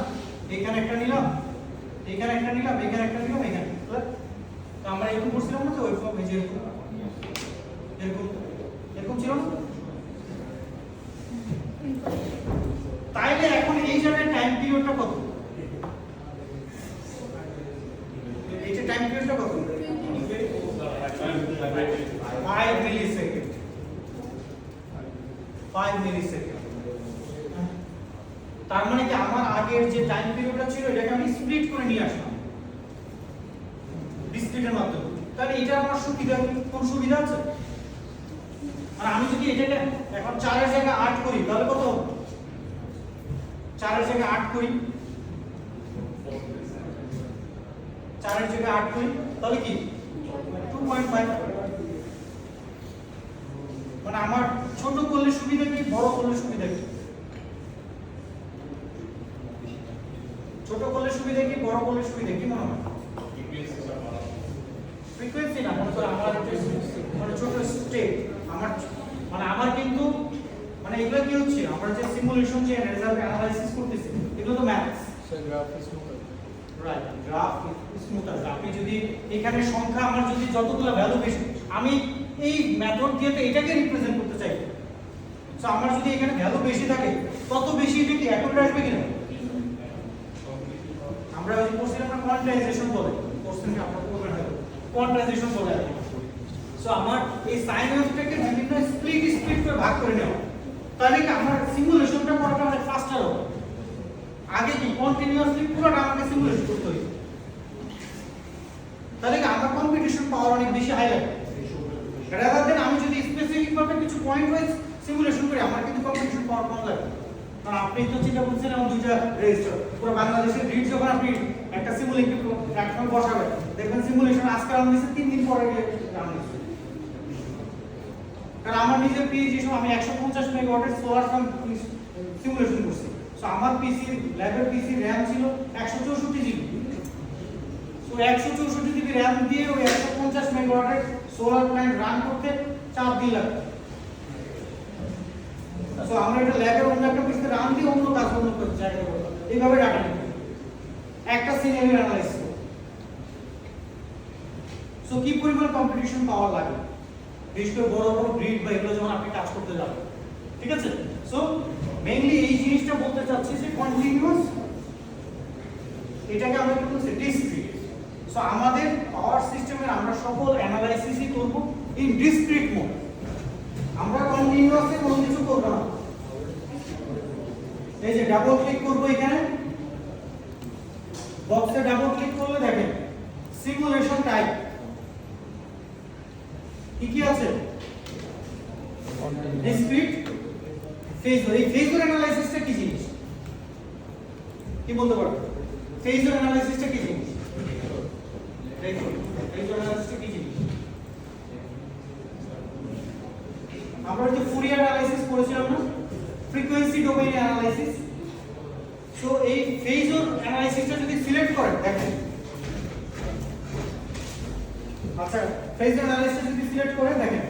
এখানে একটা নিলাম এখানে একটা নিলাম এখানে একটা নিলাম এখানে তো আমরা এরকম করছিলাম না তো ওয়েভফর্ম এই যে এরকম এরকম ছিল না তাইলে এখন এই জায়গায় টাইম পিরিয়ডটা কত এই যে টাইম পিরিয়ডটা কত 5 মিলিসেকেন্ড 5 মিলিসেকেন্ড তার মানে কি আমার আগের যে টাইম পিরিয়ডটা ছিল এটাকে আমি স্প্লিট করে নিয়ে আসলাম ডিসক্রিটের মাধ্যমে তাহলে এটা আমার সুবিধা কোন সুবিধা আছে আর আমি যদি এটাকে এখন 4 এর জায়গায় 8 করি তাহলে কত 4 এর জায়গায় 8 করি 4 এর জায়গায় 8 করি তাহলে কি 2.5 মানে আমার ছোট করলে সুবিধা কি বড় করলে সুবিধা কি ছোট করলে সুবিধা কি বড় করলে সুবিধা কি মনে হয় ফ্রিকোয়েন্সি না মনে করো আমার মানে ছোট স্টেপ আমার মানে আমার কিন্তু মানে এগুলো কি হচ্ছে আমরা যে সিমুলেশন যে রেজাল্ট অ্যানালাইসিস করতেছি এগুলো তো maths graph smoother right graph smoother আপনি যদি এখানে সংখ্যা আমার যদি যতগুলো ভ্যালু বেশি আমি এই মেথড দিয়ে তো এটাকে রিপ্রেজেন্ট করতে চাই সো আমার যদি এখানে ভ্যালু বেশি থাকে তত বেশি এটা কি অ্যাকুরেট আসবে কিনা আমরা ওই কোর্সে আমরা কোয়ান্টাইজেশন বলে কোর্সে আপনারা বলবেন হয়তো কোয়ান্টাইজেশন বলে আর সো আমার এই সাইন ওয়েভটাকে বিভিন্ন স্প্লিট করে ভাগ করে নেওয়া তাহলে কি আমার সিমুলেশনটা করাটা অনেক ফাস্টার হবে আগে কি কন্টিনিউয়াসলি পুরোটা আমাকে সিমুলেট করতে হইতো, তাহলে কি আমার কম্পিটিশন পাওয়ার অনেক বেশি হাই লাগে। রাদার দেন আমি যদি স্পেসিফিক ভাবে কিছু পয়েন্ট ওয়াইজ সিমুলেশন করি, আমার কিন্তু কম্পিটিশন পাওয়ার কম লাগে। কারণ আপনি তো চিন্তা করছেন আমার দুইটা রেজিস্টার, পুরো বাংলাদেশের গ্রিড যখন আপনি একটা সিমুলেশন প্ল্যাটফর্ম বসাবেন, দেখবেন সিমুলেশন আজকে রান দিয়েছে 3 দিন পরে গিয়ে রান দিয়েছে। কারণ আমার নিজের পিএইচডি সময় আমি 150 মেগাওয়াটের সোলার ফার্ম সিমুলেশন করছি। সো আমার পিসি ল্যাবের পিসি র‍্যাম ছিল 164 জিবি। সো 164 জিবি র‍্যাম দিয়ে ওই 150 মেগাওয়াটের সোলার প্ল্যান্ট রান করতে 4 দিন লাগবে। সো আমরা এটা ল্যাবের অন্য একটা পিসিতে রান দিয়ে অন্য কাজ অন্য করতে জায়গায় করব, এইভাবে ডাটা নিতে একটা সিনারিও অ্যানালাইজ করব। সো কি পরিমাণ কম্পিটিশন পাওয়ার লাগে বিশেষ করে বড় বড় গ্রিড বা এগুলো যখন আপনি কাজ করতে যাবেন, ঠিক আছে? সো মেইনলি এই জিনিসটা বলতে চাচ্ছি যে কন্টিনিউয়াস, এটাকে আমরা কি বলছি ডিসক্রিট। সো আমাদের পাওয়ার সিস্টেমের আমরা সকল অ্যানালাইসিসই করব ইন ডিসক্রিট মোড, আমরা কন্টিনিউয়াসলি কোনো কিছু করব না। এই যে ডাবল ক্লিক করব এখানে, বক্সে ডাবল ক্লিক করলে দেখেন সিমুলেশন টাইপ কি আছে, ডিসক্রিট ফেজর। এই ফেজর অ্যানালাইসিসটা কি জিনিস কি বলতে পারবে? ফেজর অ্যানালাইসিসটা কি জিনিস? ফেজর অ্যানালাইসিসটা কি জিনিস? আমরা যে ফুরিয়ার অ্যানালাইসিস করেছিলাম না, ফ্রিকোয়েন্সি ডোমেইন অ্যানালাইসিস। সো এই ফেজর অ্যানালাইসিসটা যদি সিলেক্ট করেন, দেখেন আচ্ছা ফেজর অ্যানালাইসিস যদি সিলেক্ট করেন, দেখেন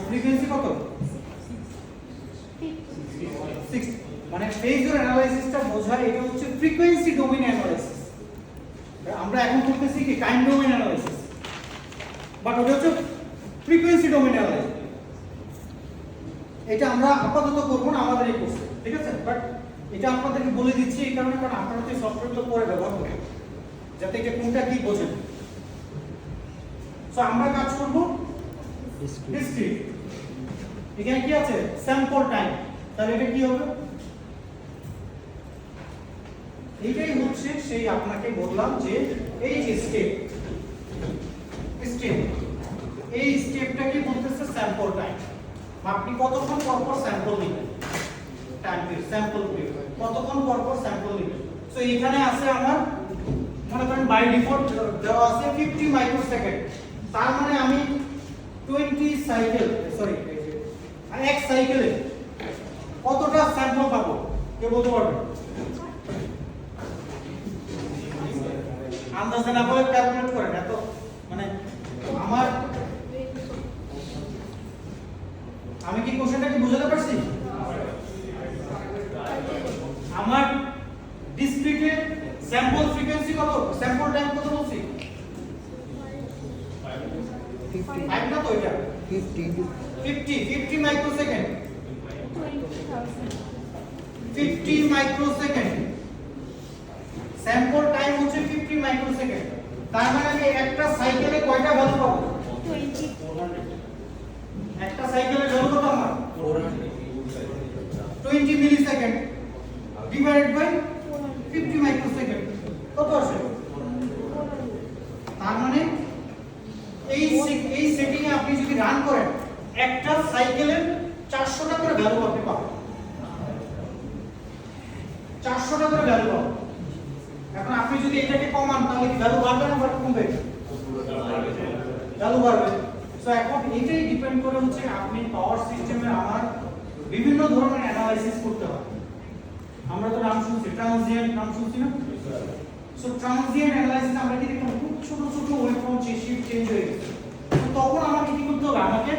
ফ্রিকোয়েন্সি কত? 6। মানে ফেজর অ্যানালাইসিসটা বোঝায় এটা হচ্ছে ফ্রিকোয়েন্সি ডোমেইন অ্যানালাইসিস। আমরা এখন করতেছি কি টাইম ডোমেইন অ্যানালাইসিস, বাট ওটা হচ্ছে ফ্রিকোয়েন্সি ডোমেইন অ্যানালাইসিস। এটা আমরা আপাতত করব না আমাদের এই কোর্সে, ঠিক আছে? বাট এটা আপনাদেরকে বলে দিচ্ছি এই কারণে, কারণ আপনারা তো সফটওয়্যারগুলো পরে ব্যবহার করবেন যাতে এটা কোনটা কি বোঝেন। সো আমরা কাজ করব ডিসক্রিট। এখানে কি আছে? Sample time. তাহলে এটা কি হবে? এইটাই হচ্ছে সেই আপনাকে বললাম যে এই যে স্টেপ, এই স্টেপটাকে বলতেছে স্যাম্পল টাইম। আপনি কতক্ষণ পর পর স্যাম্পল নেবেন, টাইম পিরিয়ড স্যাম্পল পিরিয়ড কতক্ষণ পর পর স্যাম্পল নেবেন। সো এখানে আছে আমার মনে করেন বাই ডিফল্ট দেওয়া আছে 50 মাইক্রোসেকেন্ড। তার মানে আমি 20 সাইকেল এক সাইকেলে কতটা স্যাম্পল পাবো কে বলতে পারবে? আন্দাজে না বলে ক্যালকুলেট করেন। এত মানে আমি কি কোশ্চেনটা কি বুঝাতে পারছি? আমার ডিসক্রিটে স্যাম্পল ফ্রিকোয়েন্সি কত, স্যাম্পল টাইম কত বলছি? 5 না তো এটা 50 মাইক্রোসেকেন্ড, 50 মাইক্রোসেকেন্ড স্যাম্পল টাইম হচ্ছে 50 মাইক্রোসেকেন্ড। তার মানে আমি একটা সাইকেলে কয়টা ভ্যালু পাবো? 20। একটা সাইকেলে ভ্যালু কত আমার? 20 মিলিসেকেন্ড ডিভাইডেড বাই 50 মাইক্রোসেকেন্ড কত আসে? তার মানে এই সেটিং এ আপনি যদি রান করেন একটা সাইকেলের 400টা করে ভ্যালু আপনি পাবেন, 400টা করে ভ্যালু পাবেন। এখন আপনি যদি এটাকে কমান তাহলে কি ভ্যালু বাড়বে না কমবে? ভ্যালু বাড়বে। সো এখন এটাই ডিপেন্ড করে হচ্ছে আপনি পাওয়ার সিস্টেমে আমার বিভিন্ন ধরনের অ্যানালাইসিস করতে হয়। আমরা তো নাম শুনছি, ট্রানজিয়েন্ট নাম শুনছি না? সো ট্রানজিয়েন্ট অ্যানালাইসিস আমরা কি দেখলাম খুব ছোট ছোট ওয়েভফর্ম শিফট চেঞ্জ হয়ে গেছে। তো তখন আমাকে কি করতে হবে? আমাকে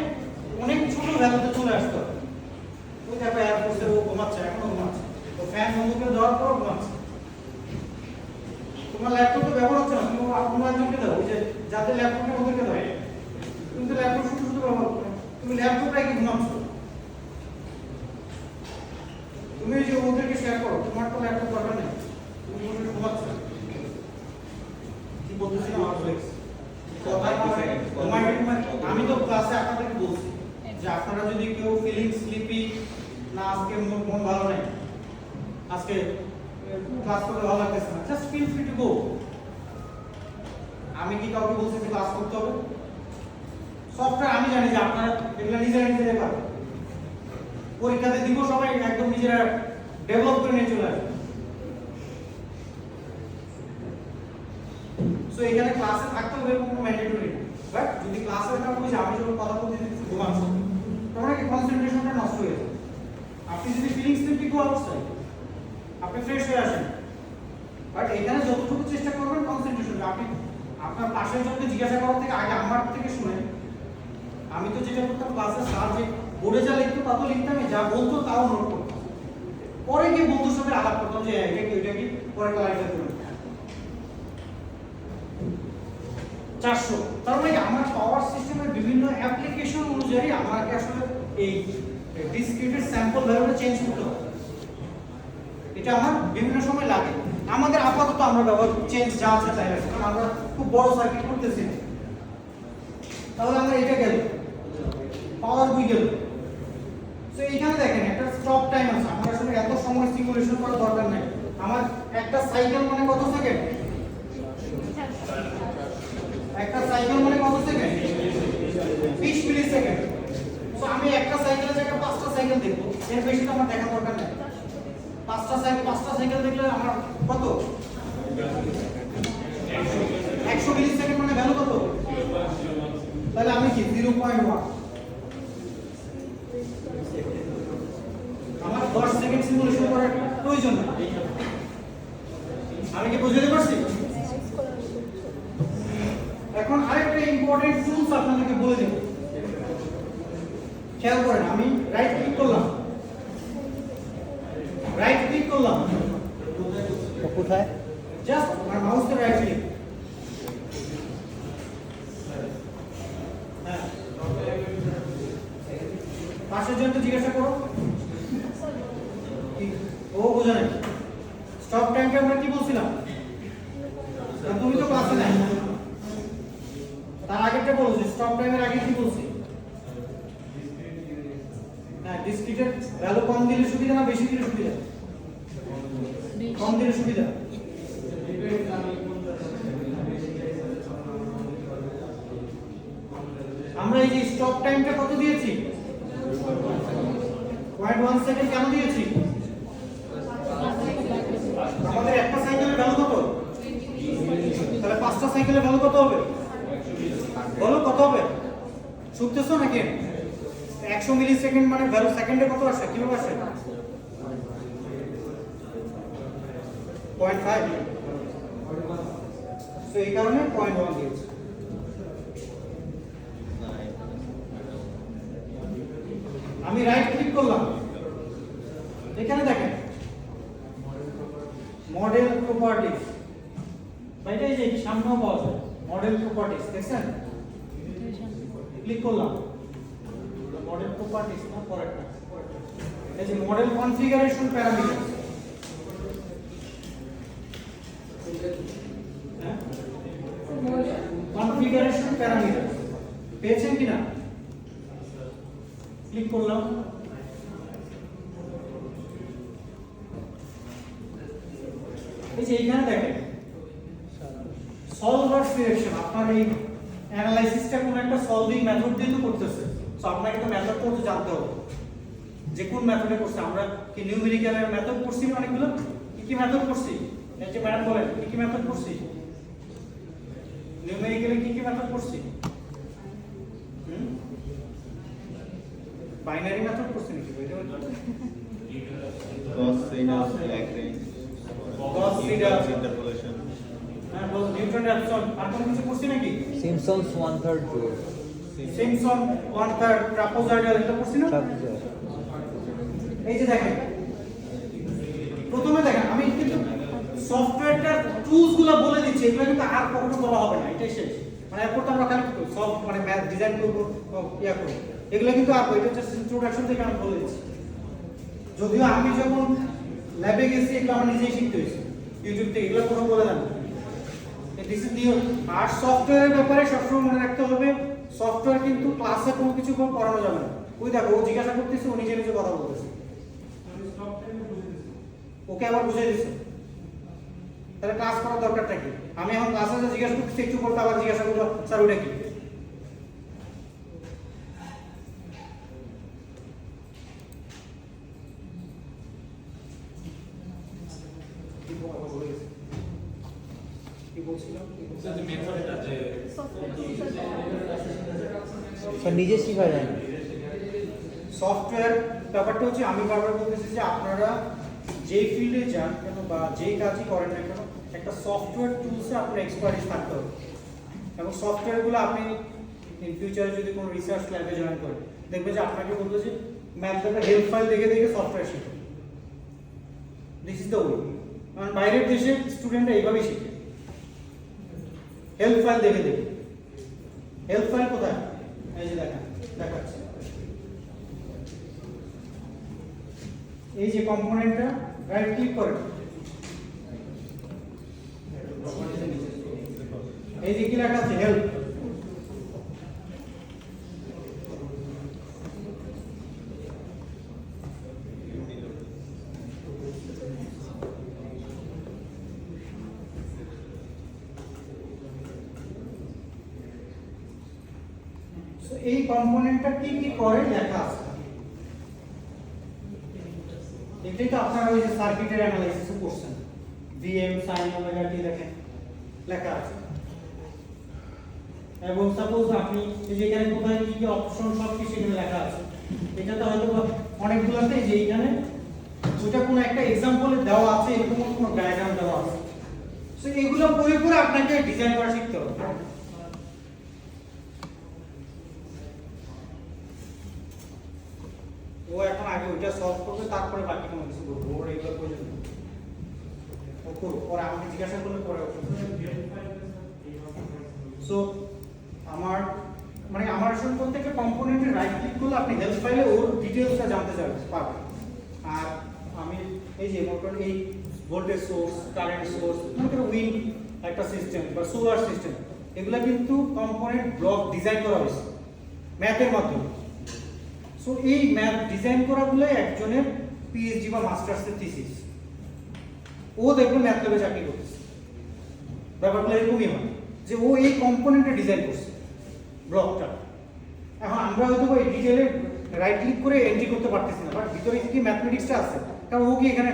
অনেক ছোট ভ্যালুতে চলে আসতে হবে। ওই দেখো এয়ারফোর্সে ও ঘুমাচ্ছে, এখনো ঘুমাচ্ছে, তো ফ্যান বন্ধ করে দেওয়ার পর ঘুমাচ্ছে। তোমার ল্যাপটপে ব্যবহার হচ্ছে না, তুমি অন্য একজনকে দাও, ওই যে যাদের ল্যাপটপে ওদেরকে দাও। তুমি তো ল্যাপটপ শুধু শুধু ব্যবহার করো, তুমি ল্যাপটপটাই কি ঘুমাচ্ছ? তুমি যে ওদেরকে শেয়ার করো, তোমার তো ল্যাপটপ দরকার নেই, তুমি ওদেরকে ঘুমাচ্ছ। কি বলতেছিলাম? আমি তো ক্লাসে আপনাদেরকে বলছি যে আপনারা যদি কেউ ফিলিং স্লিপি না, আজকে মন ভালো নেই, আজকে ক্লাস করতে ভালো লাগতেছে না, just feel free to go. আমি কি কাউকে বলছি যে ক্লাস করতে হবে? সফটওয়্যার আমি জানি যে আপনারা এগুলো নিজেরা নিজেরা পারবেন। পরীক্ষাতে দিব সবাই একদম নিজেরা ডেভেলপ করে নিয়ে চলে আসবে। সো এখানে ক্লাসে থাকতে হবে কোনো ম্যান্ডেটরি না, বাট যদি ক্লাসে থাকতে হবে যে আমি যখন কথা বলতে দিচ্ছি ঘুমাচ্ছি, তখন কি কনসেন্ট্রেশনটা নষ্ট হয়ে যাবে। আপনি যদি ফিলিংস নিতে গো আউটসাইড, আপনি ফ্রেশ হয়ে আসেন, বাট এখানে যতটুকু চেষ্টা করবেন কনসেন্ট্রেশন। আপনি আপনার পাশের জনকে জিজ্ঞাসা করার থেকে আগে আমার থেকে শুনেন। আমি তো যেটা করতাম ক্লাসে স্যার যে বোর্ডে যা লিখতো তা তো লিখতামই, যা বলতো তাও নোট করতাম, পরে গিয়ে বন্ধুর সাথে আলাপ করতাম যে এটা কি পরে ক্লারিফাই করুন। 400 তার মানে কি আমার পাওয়ার সিস্টেমের বিভিন্ন অ্যাপ্লিকেশন অনুযায়ী আমাকে আসলে এই ডিসক্রিটেড স্যাম্পল ভ্যালুটা চেঞ্জ করতে হবে। এটা আমার বিভিন্ন সময় লাগে। আমাদের আপাতত আমরা ব্যবহার চেঞ্জ যা আছে তাই আছে, কারণ আমরা খুব বড় সার্কিট করতেছি না। তাহলে আমরা এটা গেল, পাওয়ার বই গেল। তো এইখানে দেখেন একটা স্টপ টাইম আছে। আমার আসলে এত সময় সিমুলেশন করার দরকার নাই। আমার একটা সাইকেল মানে কত সেকেন্ড? একটা সাইকেল মানে কত সেকেন্ড? 20 মিলি সেকেন্ড। সো আমি একটা সাইকেলের জায়গায় 5টা সাইকেল দেখব, এর বেশি তো আমার দেখার দরকার নাই। 5টা সাইকেল দেখলে আমার কত? 100 মিলি সেকেন্ড মানে ভ্যালু কত? তাহলে আমি কি 0.1, আমার 10 সেকেন্ড সিমুলেশন করার প্রয়োজন নেই। আমি কি বুঝতে পারছি? এখন আরেকটা ইম্পর্টেন্ট টুলস আপনাদেরকে বলে দেব। খেয়াল করেন, আমি রাইট ক্লিক করলাম, কোথায়? জাস্ট আমার মাউসটা রাইট ক্লিক, হ্যাঁ, পাশের জনকে জিজ্ঞাসা করো। ও বোঝা নাই। স্টপ টাইমটা আমরা কি বলছিলাম? তুমি তো ক্লাসে নাই, তার আগেরটা বলছি। স্টপ টাইমের আগে কি বলছি? হ্যাঁ, ডিসক্রিটের ভ্যালু কম দিলে সুবিধা না বেশি দিলে সুবিধা? কম দিলে সুবিধা। আমরা এই যে স্টপ টাইমটা কত দিয়েছি? 0.1 সেকেন্ড কেন দিয়েছি? আমাদের একটা সাইকেলের ভ্যালু কত? তাহলে 5টা সাইকেলের ভ্যালু কত হবে? বলো কত হবে? শুনতেছো নাকি? 100 মিলি সেকেন্ড মানে ভ্যালু সেকেন্ডে কত আসে? কিভাবে আসে? 0.5। সো এই কারণে 0.1 দিয়েছি। আমি রাইট ক্লিক করলাম, এখানে দেখেন মডেল প্রপার্টিজ, এটা এই যে সামনেও পাওয়া যায় মডেল প্রপার্টিজ, দেখছেন? ক্লিক করলাম, মডেল প্রপার্টিজ না পরেরটা, এই যে মডেল কনফিগারেশন প্যারামিটার, হ্যাঁ, কনফিগারেশন প্যারামিটার পেয়েছেন কিনা? ক্লিক করলাম, এই যে এইখানে দেখেন সলভার সিলেকশন। আপনার এই অ্যানালাইসিসটা কোন একটা সলভিং মেথড দিয়ে তো করতেছে, সো আপনাকে তো মেথডটা তো জানতে হবে যে কোন মেথডে করছে। আমরা কি নিউমেরিক্যালের মেথড করছি অনেকগুলো? কি মেথড করছি? এই যে ম্যাডাম বলেন কি মেথড করছি? নিউমেরিক্যালে কি মেথড করছি? বাইনারি মেথড করছি নাকি? Gauss seidel, Lagrange, Gauss seidel, interpolation, হ্যাঁ বল, নিউটন র্যাপসন, আর কোন কিছু করছি নাকি? Simpson's 1/3 rule. সিম্পসন 1/3 ট্রাপোজয়েডাল, এটা করছি না? এই যে দেখেন, প্রথমে দেখেন আমি কিন্তু সফটওয়্যারটার টুলস গুলো বলে দিচ্ছি, এগুলো কিন্তু আর কখনো বলা হবে না, এটাই শেষ। মানে এরপর তো আমরা খালি সব মানে ম্যাথ ডিজাইন করবো, ইয়া করবো, এগুলো কিন্তু আর এটা জাস্ট ইন্ট্রোডাকশন থেকে আমি বলে দিচ্ছি। যদিও আমি যখন ল্যাবে গেছি এগুলো আমার নিজেই শিখতে হয়েছে ইউটিউব থেকে, এগুলো কোনো বলে দেন। This is new. আর সফটওয়্যারের ব্যাপারে সবসময় মনে রাখতে হবে, সফটওয়্যার কিন্তু ক্লাসে কোনো কিছু পড়ানো যাবে না। ওই দেখো ও জিজ্ঞাসা করতেছে, ও নিজে নিজে কথা বলতেছে, ওকে আবার বুঝিয়ে দিচ্ছে। তাহলে ক্লাস করার দরকারটা কি? আমি এখন ক্লাসে জিজ্ঞাসা করতেছি, একটু পরে আবার জিজ্ঞাসা করবো স্যার ওটা কি। কি বলছিলাম? যে মেথডটা যে স্যার নিজে শিখা যায় না। সফটওয়্যার ব্যাপারটা হচ্ছে, আমি বারবার বলতেছি যে আপনারা যেই ফিল্ডে যান কেন বা যেই কাজই করেন না কেন, একটা সফটওয়্যার টুলসে আপনার এক্সপার্টিস থাকতে হবে। এবং সফটওয়্যারগুলো আপনি ইন ফিউচারে যদি কোনো রিসার্চ ল্যাবে জয়েন করেন, দেখবেন যে আপনাকে বলবে যে ম্যাথটা হেল্প ফাইল দেখে দেখে সফটওয়্যার শিখে। This is the way. কারণ বাইরের দেশে স্টুডেন্টরা এইভাবেই শিখে, হেল্প ফাইল দেখে দেখে। হেল্প ফাইল কোথায়? এই যে দেখেন, দেখাচ্ছি। এই যে কম্পোনেন্টটা, রাইট ক্লিক করেন, এই যে কি লেখা আছে হেল্প। এই কম্পোনেন্টটা কি কি করে লেখা আছে। এটাই তো আপনারা ওই যে সার্কিটের অ্যানালাইসিস করছেন, ভিএম সাইন ওমেগা টি দেখেন লেখা আছে। এবং সাপোজ আপনি এই যে এখানে কোথায় কি কি অপশন সব কিছু এখানে লেখা আছে। এটাতে হয়তো অনেকগুলোতে যে এখানে ওটা কোনো একটা এক্সাম্পলে দেওয়া আছে, এরকম কোনো ডায়াগ্রাম দেওয়া আছে। সো এগুলো পড়ে পড়ে আপনাকে ডিজাইন করা শিখতে হবে। ও এখন আগে ওইটা সলভ করবে, তারপরে বাকি কোনো কিছু করবে। ওর এইগুলো প্রয়োজন নেই, ও করবে। ওরা আমাকে জিজ্ঞাসা করলে পরে সো আমার মানে আমার আসলে প্রত্যেকটা কম্পোনেন্টের রাইট ক্লিক করলে আপনি হেল্প ফাইলে ওর ডিটেইলসটা জানতে পারবেন। আর আমি এই যে মোটর এই ভোল্টেজ সোর্স, কারেন্ট সোর্স, মনে করো উইন্ড একটা সিস্টেম বা সোলার সিস্টেম, এগুলা কিন্তু কম্পোনেন্ট ব্লক ডিজাইন করা হয়েছে ম্যাথের মাধ্যমে। সো এই ম্যাথ ডিজাইন করাগুলোই একজনের পিএইচডি বা মাস্টার্সের থিসিস। ও দেখবেন ম্যাথ ল্যাবে চাকরি করতেছে। ব্যাপারগুলো এরকমই হয় যে ও এই কম্পোনেন্টটা ডিজাইন করছে ব্লকটা। এখন আমরা হয়তো এই ডিটেইলে রাইট ক্লিক করে এন্ট্রি করতে পারতেছি না, বাট ভিতরে কি ম্যাথমেটিক্সটা আছে। কারণ ও কি এখানে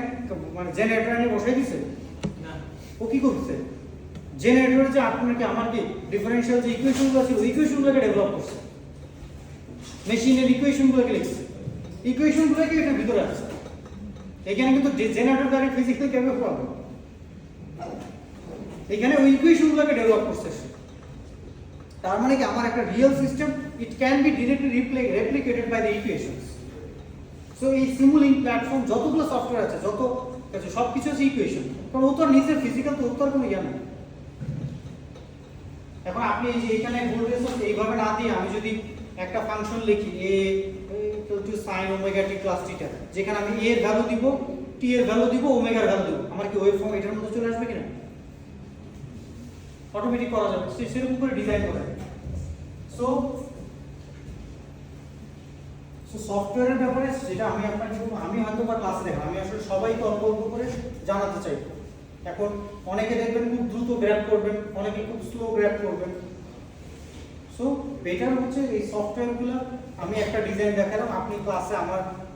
মানে জেনারেটর নিয়ে বসাই দিছে না, ও কি করছে জেনারেটর যে আপনাকে আমার কি ডিফারেনশিয়াল যে ইকুয়েশনগুলো আছে ওই ইকুয়েশনগুলোকে ডেভেলপ করছে, মেশিনের ইকুয়েশনগুলোকে লিখছে, ইকুয়েশনগুলোকে এটার ভিতরে আছে। এখানে কিন্তু জেনারেটর দ্বারা ফিজিক্যাল কেমন পাবো, এখানে ওই ইকুয়েশনগুলোকে ডেভেলপ করছে। তার মানে কি আমার একটা real system, it can be directly replicated by the equations. So এই সিমুলিং প্ল্যাটফর্ম যতগুলো সফটওয়্যার আছে, যত আছে সব কিছু হচ্ছে ইকুয়েশন। কারণ ও তো নিজের ফিজিক্যাল তো উত্তর কোনো জ্ঞান নেই। এখন আপনি এই যে এখানে ভোল্টেজ সোর্স এইভাবে না দিয়ে আমি যদি একটা ফাংশন লিখি a two sin omega t plus theta, যেখানে আমি a এর ভ্যালু দিব, t এর ভ্যালু দিব, ওমেগা এর ভ্যালু দিব, আমার কি ওয়েভ ফর্ম এটার মধ্যে চলে আসবে কিনা? অটোমেটিক করা যাবে, সেরকম করে ডিজাইন করা যায়। সো সফটওয়্যারের ব্যাপারে যেটা আমি আপনাকে বলবো, আমি হয়তো বা ক্লাসে দেখলাম, আমি আসলে সবাইকে অল্প অল্প করে জানাতে চাই। এখন অনেকে দেখবেন খুব দ্রুত গ্র্যাব করবেন, অনেকে খুব স্লো গ্র্যাব করবেন। সো বেটার হচ্ছে এই সফটওয়্যারগুলো আমি একটা ডিজাইন দেখালাম, আপনি ক্লাসে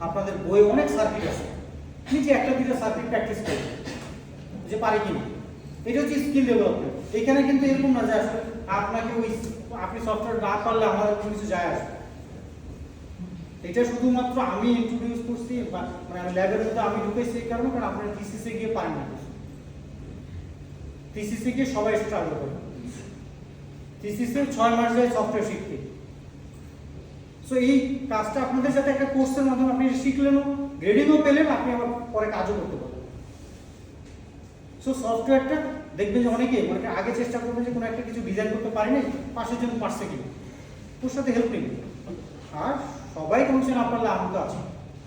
আপনাদের বই অনেক সার্কিট আছে, নিজে একটা দুটো সার্কিট প্র্যাকটিস করবেন যে পারি কিনা। এটা হচ্ছে স্কিল ডেভেলপমেন্ট। এখানে কিন্তু এরকম না যে আসলে আপনাকে আপনি সফটওয়্যার না পারলে আমার কোনো কিছু যায় আসবে। এটা শুধুমাত্র আমি ইন্ট্রোডিউস করছি, মানে আমি ল্যাবের মধ্যে আমি ঢুকেছি এই কারণে, কারণ আপনার থিসিসে গিয়ে পারেন না। থিসিসে গিয়ে সবাই স্ট্রাগল করে, থিসিসে 6 মাস যায় সফটওয়্যার শিখতে। সো এই কাজটা আপনাদের সাথে একটা কোর্সের মাধ্যমে আপনি শিখলেনও, গ্রেডিংও পেলেন, আপনি আবার পরে কাজও করতে পারবেন। সো সফটওয়্যারটা দেখবেন যে অনেকে মানে আগে চেষ্টা করবেন যে কোনো একটা কিছু ডিজাইন করতে পারেনি, পাশের জন্য পারছে কিনা, ওর সাথে হেল্প নেবেন। আর সবাই কমছে না পারলে আমি তো আছি,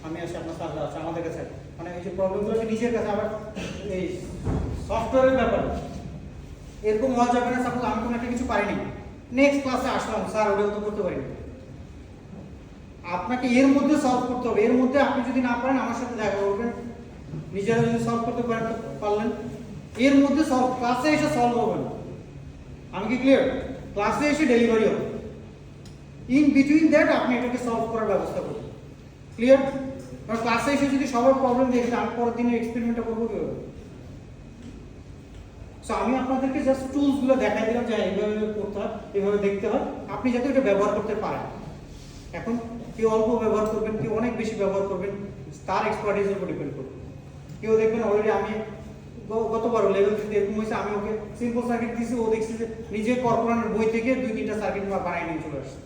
আমি আছি, আপনার সাথে আছে, আমাদের কাছে মানে এই যে প্রবলেমগুলোকে নিজের কাছে। আবার এই সফটওয়্যারের ব্যাপারে এরকম হওয়া যাবে না, সাপোজ আমি কোনো একটা কিছু পারিনি, নেক্সট ক্লাসে আসলাম, স্যার ওটাও তো করতে পারিনি। আপনাকে এর মধ্যে সলভ করতে হবে। এর মধ্যে আপনি যদি না পারেন আমার সাথে দেখা করবেন, নিজেরা যদি সলভ করতে পারলেন, এর মধ্যে ক্লাসে এসে সলভ হবে না। আমি কি ক্লিয়ার? ক্লাসে এসে ডেলিভারি হবে। ইন বিটুইন দ্যাট আপনি এটাকে সলভ করার ব্যবস্থা করুন। ক্লিয়ার? কারণ ক্লাসে এসে যদি সবার প্রবলেম দেখে আমি পরের দিনের এক্সপেরিমেন্টটা করবো কিভাবে? সো আমি আপনাদেরকে জাস্ট টুলসগুলো দেখাই দিলাম যে এইভাবে করতে হয়, এইভাবে দেখতে হয়, আপনি যাতে এটা ব্যবহার করতে পারেন। এখন কেউ অল্প ব্যবহার করবেন, কেউ অনেক বেশি ব্যবহার করবেন, তার এক্সপার্টিসের উপর ডিপেন্ড করবে। কেউ দেখবেন অলরেডি আমি গতবার লেভেল 3 এরকম হয়েছে, আমি ওকে সিম্পল সার্কিট দিয়েছি, ও দেখছি যে নিজে কর্পোরেটের বই থেকে 2-3টা সার্কিট বানিয়ে নিয়ে চলে আসছে।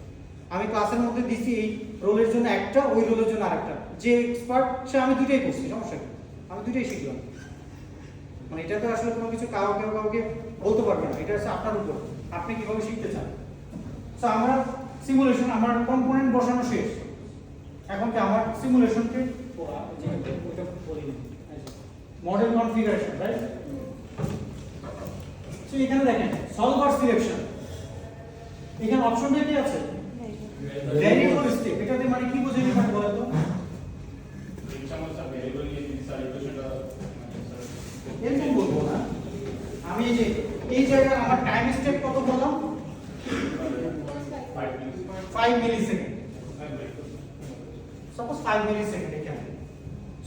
আমি ক্লাসের মধ্যে দিছি এই রোলের জন্য একটা, ওই রোলের জন্য আরেকটা। যে এক্সপার্ট সে আমি দুইটাই করছি, সমস্যা কি? আমি দুইটাই শিখলাম। মানে এটা তো আসলে কোনো কিছু কাউকে বলতে পারবে না, এটা হচ্ছে আপনার উপর, আপনি কিভাবে শিখতে চান। সো আমরা সিমুলেশন, আমার কম্পোনেন্ট বসানো শেষ। এখন কি আমার সিমুলেশনকে মডেল কনফিগারেশন, রাইট? সো এখানে দেখেন সলভার সিলেকশন, এখানে অপশনটা কি আছে? Variable step. এটাতে মানে কি বোঝায় মানে বলেন তো? এরকম বলবো না, আমি এই জায়গায় আমার টাইম স্টেপ কত বললাম? 5 মিলিসেকেন্ড। সাপোজ 5 মিলিসেকেন্ড এখানে।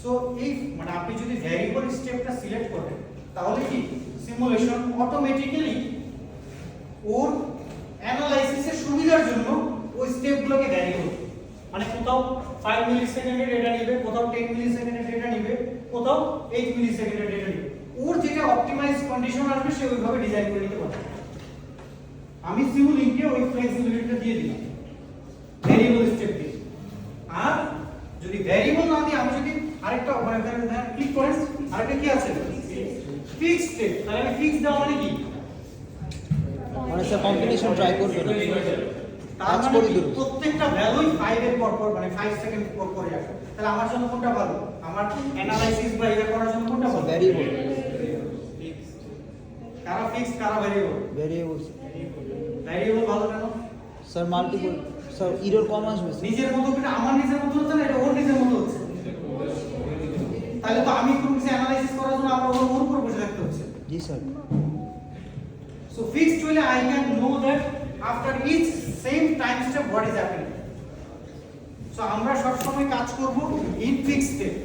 সো এই মানে আপনি যদি ভেরিয়েবল স্টেপটা সিলেক্ট করেন তাহলে কি সিমুলেশন অটোমেটিক্যালি ওর অ্যানালাইসিসের সুবিধার জন্য ওই স্টেপগুলোকে ভ্যারি করবে। মানে কোথাও 5 মিলিসেকেন্ডের ডেটা নেবে, কোথাও 10 মিলিসেকেন্ডের ডেটা নেবে, কোথাও 8 মিলিসেকেন্ডের ডেটা নেবে। ওর যেটা অপটিমাইজ কন্ডিশন আসবে সে ওইভাবে ডিজাইন করে নিতে পারবে। আমি সিমুলিংকে ওই ফ্লেক্সিবিলিটিটা দিয়ে দিলাম ভেরিয়েবল স্টেপ দিয়ে। আর যদি ভেরিয়েবল না দিয়ে আমি যদি আরেকটা মানে ক্লিক করেন, আরেকটা কি আছে? Fix step. তাহলে আমি ফিক্স দেওয়া মানে কি? মানে স্যার কম্বিনেশন ট্রাই করবে না, তার কাজ মানে করে কি? দেবে। প্রত্যেকটা ভ্যালুই 5 এর পর পর মানে 5 সেকেন্ড পর পর আসে। তাহলে আমার জন্য কোনটা ভালো? আমার অ্যানালাইসিস বা এটা করার জন্য কোনটা ভালো? ভ্যারিয়েবল, কারা ফিক্স কারা ভ্যারিয়েবল? ভ্যারিয়েবল ভ্যারিয়েবল ভালো কেন? স্যার মাল্টিপল স্যার এরর কম আসবে স্যার। নিজের মতো করে আমার নিজের মতো হচ্ছে না, এটা ওর নিজের মতো হচ্ছে। তাহলে তো আমি কোনো কিছু অ্যানালাইসিস করার জন্য আমার ওর উপর বসে থাকতে হচ্ছে। জি স্যার। So fixed হলে I can know that after each same time step what is happening. So আমরা সব সময় কাজ করব in fixed step.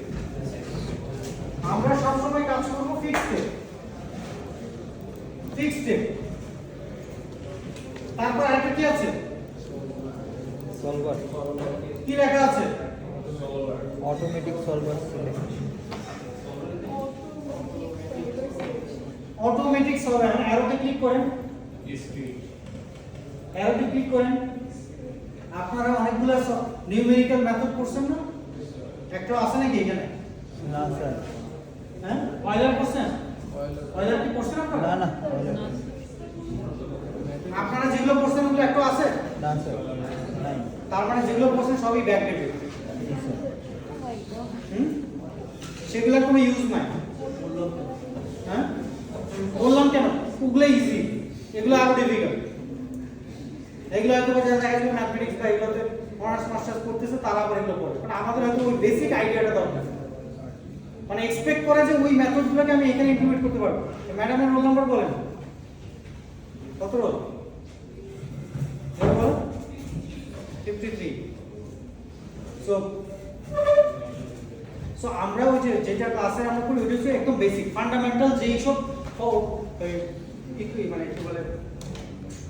আমরা সব সময় কাজ করব fixed step. Fixed step. তারপর আরেকটা কি আছে? সলভার, কি লেখা আছে? Automatic solver, automatic solver. অ্যারোতে ক্লিক করেন, অ্যারোতে ক্লিক করেন। আপনারা অনেকগুলো নিউমেরিক্যাল মেথড করছেন না? একটা আছে নাকি এখানে? না স্যার, হ্যাঁ, অয়েলার করছেন? অয়েলার কি করছেন আপনারা? না না আপনারা যেগুলো করছেন ওগুলো একটা আছে? না স্যার, নাই। তার মানে যেগুলো করছেন সবই ব্যাকডেটেড। জি স্যার। সেগুলোর কোনো ইউজ নাই। হ্যাঁ, বললাম কেন? ওগুলো ইজি, এগুলো আরো ডিফিকাল্ট। এগুলো হয়তো যারা দেখা যাবে ম্যাথমেটিক্স বা এগুলোতে অনার্স মাস্টার্স করতেছে তারা আবার এগুলো পড়ে, কারণ আমাদের হয়তো ওই বেসিক আইডিয়াটা দরকার। মানে এক্সপেক্ট করে যে ওই মেথডগুলোকে আমি এখানে ইমপ্লিমেন্ট করতে পারবো। ম্যাডামের রোল নাম্বার বলেন কত? রোল বলো 53। সো আমরা ওই যেটা ক্লাসে আমরা করি ওইটা হচ্ছে একদম বেসিক ফান্ডামেন্টাল যেই সব মানে কি বলে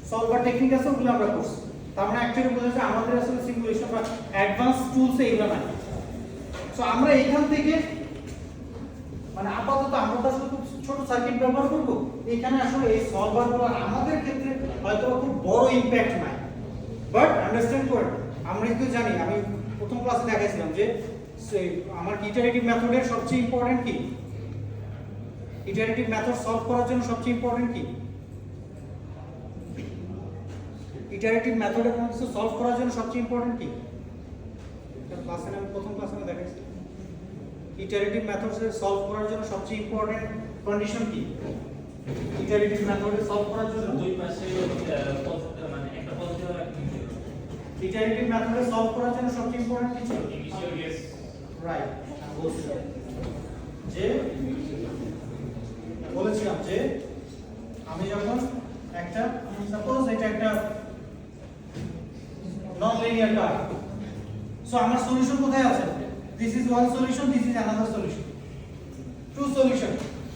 সলভার টেকনিক আছে ওগুলো আমরা করছি। তার মানে অ্যাকচুয়ালি বোঝা যাচ্ছে আমাদের আসলে সিমুলেশন বা অ্যাডভান্স টুলস এইগুলো নাই। সো আমরা এখান থেকে মানে আপাতত আমরা তো আসলে খুব ছোট সার্কিট ব্যবহার করব, এখানে আসলে এই সলভারগুলো আমাদের ক্ষেত্রে হয়তো খুব বড় ইমপ্যাক্ট নাই, বাট আন্ডারস্ট্যান্ড করেন আমরা কিন্তু জানি, আমি প্রথম ক্লাসে দেখাইছিলাম যে আমার ইটারেটিভ মেথডের সবচেয়ে ইম্পর্টেন্ট কি? ইটারেটিভ মেথড সলভ করার জন্য সবচেয়ে ইম্পর্টেন্ট কি? ইটারেটিভ মেথডের কোনো কিছু সলভ করার জন্য সবচেয়ে ইম্পর্টেন্ট কি? ক্লাসে আমি প্রথম ক্লাসে দেখাইছি ইটারেটিভ মেথডে সলভ করার জন্য সবচেয়ে ইম্পর্টেন্ট কন্ডিশন কি? ইটারেটিভ মেথডে সলভ করার জন্য দুই পাশে মানে একটা পজিটিভ আর একটা নেগেটিভ। ইটারেটিভ মেথডে সলভ করার জন্য সবচেয়ে ইম্পর্টেন্ট কি ছিল? ইনিশিয়াল গেস, রাইট, বলছি যে বলেছিলাম যে আমি যখন একটা সাপোজ এটা একটা নন লিনিয়ার কার্ভ, সো আমার সলিউশন কোথায় আছে? This is one solution, this is another solution, two solution.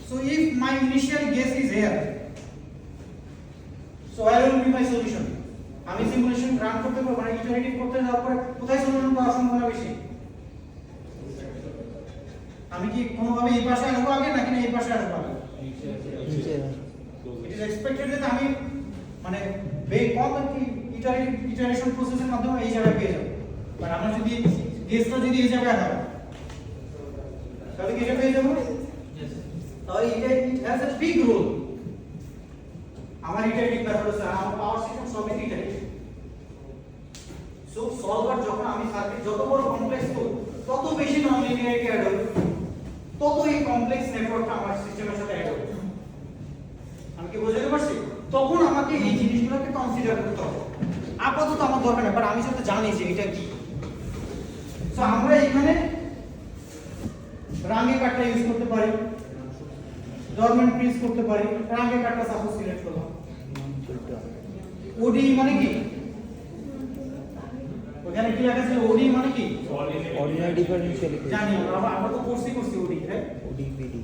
So if my initial guess is here, so where will be my solution? আমি সিমুলেশন রান করতে পারবো, মানে iterative করতে যাওয়ার পরে কোথায় সলিউশন পাওয়ার সম্ভাবনা বেশি? আমি কি কোনোভাবে এই পাশে আসবো আগে নাকি না এই পাশে আসবো আগে? নিচে ইট ইজ এক্সপেক্টেড যে আমি মানে কম কি ইটারেশন প্রসেসের মাধ্যমে এই জায়গায় পেয়ে যাবো, বাট আমরা যদি গেসটা যদি এই জায়গায় হয় তাহলে কি এটা পেয়ে যাবো? তাহলে এটা it has a big role. আমার ইটারেটিভ মেথড আছে, আমার পাওয়ার সিস্টেম সবই ইটারেটিভ। সো সলভার যখন আমি সার্কিট যত বড় কমপ্লেক্স করব তত বেশি নন লিনিয়ারিটি অ্যাড হবে, তত এই কমপ্লেক্স নেটওয়ার্কটা আমার সিস্টেমের সাথে অ্যাড হবে। আমি কি বুঝাতে পারছি? তখন আমাকে এই জিনিসগুলোকে কনসিডার করতে হবে। আপাতত আমার দরকার নেই, বাট আমি সাথে জানি যে এটা কি। সো আমরা এখানে রাঙের কার্ডটা ইউজ করতে পারি, ডরমেন্ট প্রিন্স করতে পারি। রাঙের কার্ডটা সাপোজ সিলেক্ট করলাম। ওডি মানে কি? ওখানে কি লেখা আছে? ওডি মানে কি? অর্ডিনারি ডিফারেনশিয়াল জানি আমরা তো করছি ওডি, রাইট? ওডিপিডি।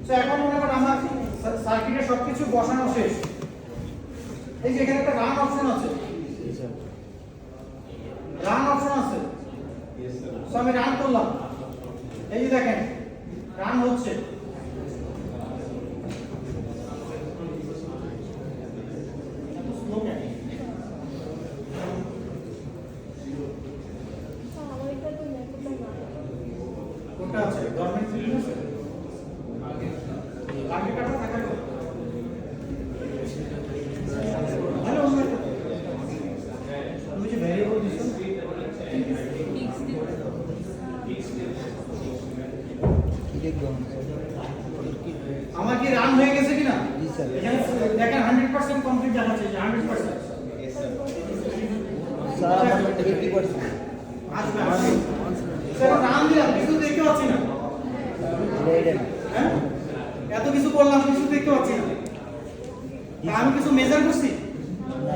সো এখন মনে করেন আমার সার্কিটে সবকিছু বসানো শেষ। এই যে এখানে একটা রান অপশন আছে, রান অপশন আছে। সো আমি রান করলাম, এই যে দেখেন রান হচ্ছে। এত স্লো কেন? কোনটা আছে? গভর্নমেন্ট সিস্টেম আছে? আগে কাটা থাকা তো। হ্যালো তুমি যে ভ্যারিয়েবল দিছো কি দেখবো? আমার কি রান হয়ে গেছে কিনা? জি স্যার। এখানে দেখেন 100% কমপ্লিট দেখাচ্ছে, যে 100%। স্যার আমার 80%। আসবে স্যার রান দিলাম, কিছু দেখতে পাচ্ছি না। এটা না। হ্যাঁ এত কিছু করলাম, কিছু দেখতে পাচ্ছি না। তা আমি কিছু মেজার করছি? না।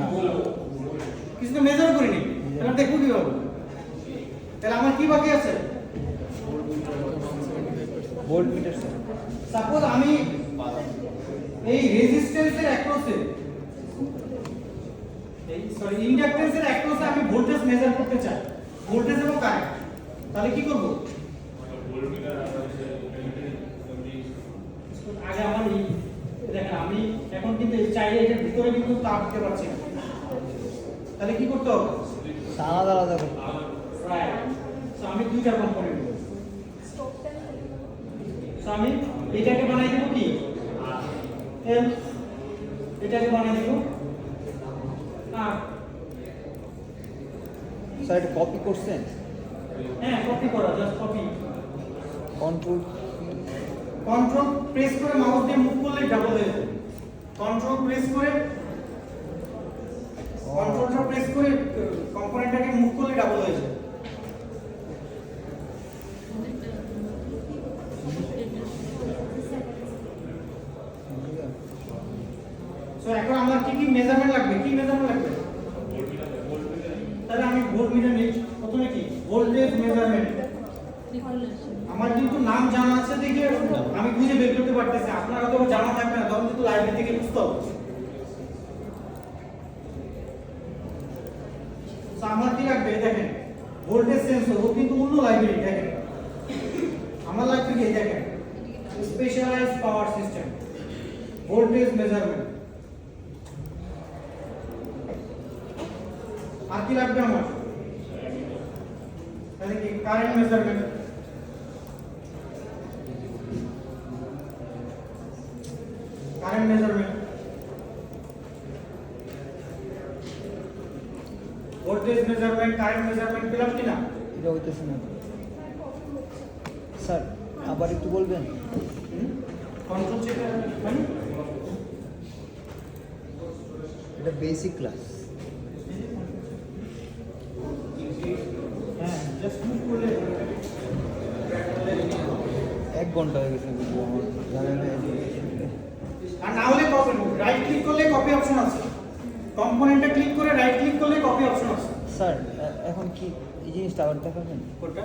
কিছু তো মেজার করিনি, তাহলে দেখবো কিভাবে? তাহলে আমার কি বাকি আছে? Volt metre sir. সাপোজ আমি এই রেজিস্ট্যান্সের অ্যাক্রসে, এই সরি ইন্ডাক্ট্যান্সের অ্যাক্রসে আমি ভোল্টেজ মেজার করতে চাই, ভোল্টেজ এবং কারেন্ট। তাহলে কি করব? আগে আমার এই দেখেন আমি এখন কিন্তু এই চাইলে এটার ভিতরে কিন্তু তাপ দিতে পারছি না, তাহলে কি করতে হবে? আলাদা আলাদা করতে। রাইট। সো আমি দুইটা কম্পোনেন্ট নেব। সো আমি এটাকে বানাই দেব কি? এল। এটাকে বানাই দেব আর। স্যার এটা কপি করছেন? হ্যাঁ কপি করা, just copy. Control control press করে মাউস দিয়ে মুভ করলে ডাবল হয়ে যাবে। কন্ট্রোল প্রেস করে, কন্ট্রোলটা প্রেস করে কম্পোনেন্টটাকে মুভ করলে ডাবল হয়ে যাবে। সো এখন আমার কি কি মেজারমেন্ট লাগবে? কি মেজারমেন্ট লাগবে? তাহলে আমি ভোল্ট মিটার নিই। প্রথমে কি? Voltage measurement. আমার কিন্তু নাম জানা আছে দেখে আমি খুঁজে বের করতে পারতেছি, আপনার হয়তো জানা থাকবে না, তখন কিন্তু লাইব্রেরি থেকে বুঝতে হবে। তো আমার কি লাগবে? দেখেন ভোল্টেজ সেন্সর, ও কিন্তু অন্য লাইব্রেরি। দেখেন আমার লাগবে কি? দেখেন specialized power system, voltage measurement. আর কি লাগবে আমার? তাহলে কি? Current measurement. Current measurement, voltage measurement, current measurement পেলাম কিনা? এটা হইতেছে না স্যার, আবার একটু বলবেন? কন্ট্রোল চেক মানে এটা বেসিক ক্লাস। হ্যাঁ জাস্ট মুভ করলে 1 ঘন্টা হয়ে গেছে বুঝবো আমার জানেন না। আর না হলে কপি, রাইট ক্লিক করলে কপি অপশন আছে, কম্পোনেন্টে ক্লিক করে রাইট ক্লিক করলে কপি অপশন আছে। স্যার এখন কি এই জিনিসটা আবার দেখাবেন? কোনটা?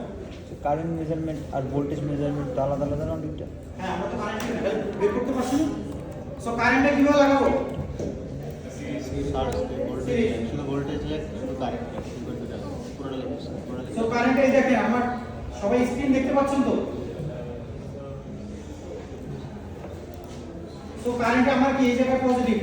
কারেন্ট মেজারমেন্ট আর ভোল্টেজ মেজারমেন্ট তো আলাদা আলাদা না দুইটা? হ্যাঁ, আমরা তো কারেন্ট বের করতে পারছি না। সো কারেন্টটা কিভাবে লাগাবো? সার্চ ভোল্টেজ, শুধু ভোল্টেজ লেখ, শুধু কারেন্ট লেখ, কি করতে যাবে পুরোটা লেখ, পুরোটা লেখ। সো কারেন্ট এই দেখেন, আমার সবাই স্ক্রিন দেখতে পাচ্ছেন তো? সো কারেন্ট আমার কি এই জায়গায় পজিটিভ,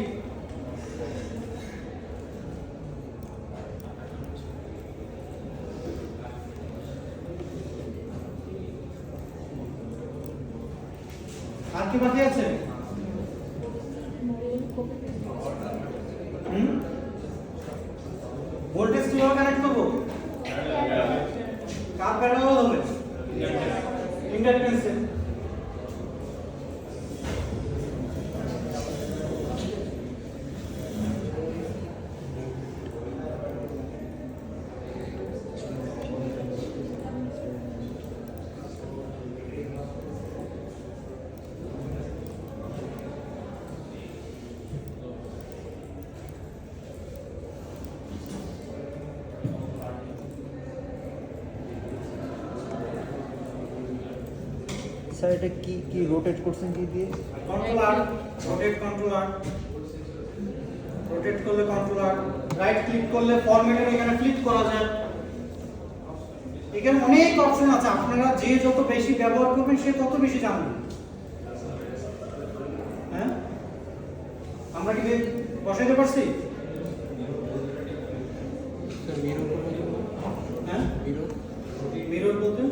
আর কি বাকি আছে? ভোল্টেজ কিভাবে কানেক্ট করবো? কার প্যারালাল হবে? ইন্ডাকট্যান্সে। স্যার এটা কি কি রোটেট করছেন কি দিয়ে? কন্ট্রোলার, রোটেট কন্ট্রোলার, রোটেট করলে কন্ট্রোলার, রাইট ক্লিক করলে ফরম্যাটের এখানে ক্লিক করা যায়। এখানে অনেক অপশন আছে, আপনারা যে যত বেশি ব্যবহার করবেন সে তত বেশি জানবেন। হ্যাঁ, আমরা কি বসাইতে পারছি? হ্যাঁ, মিরর বলতে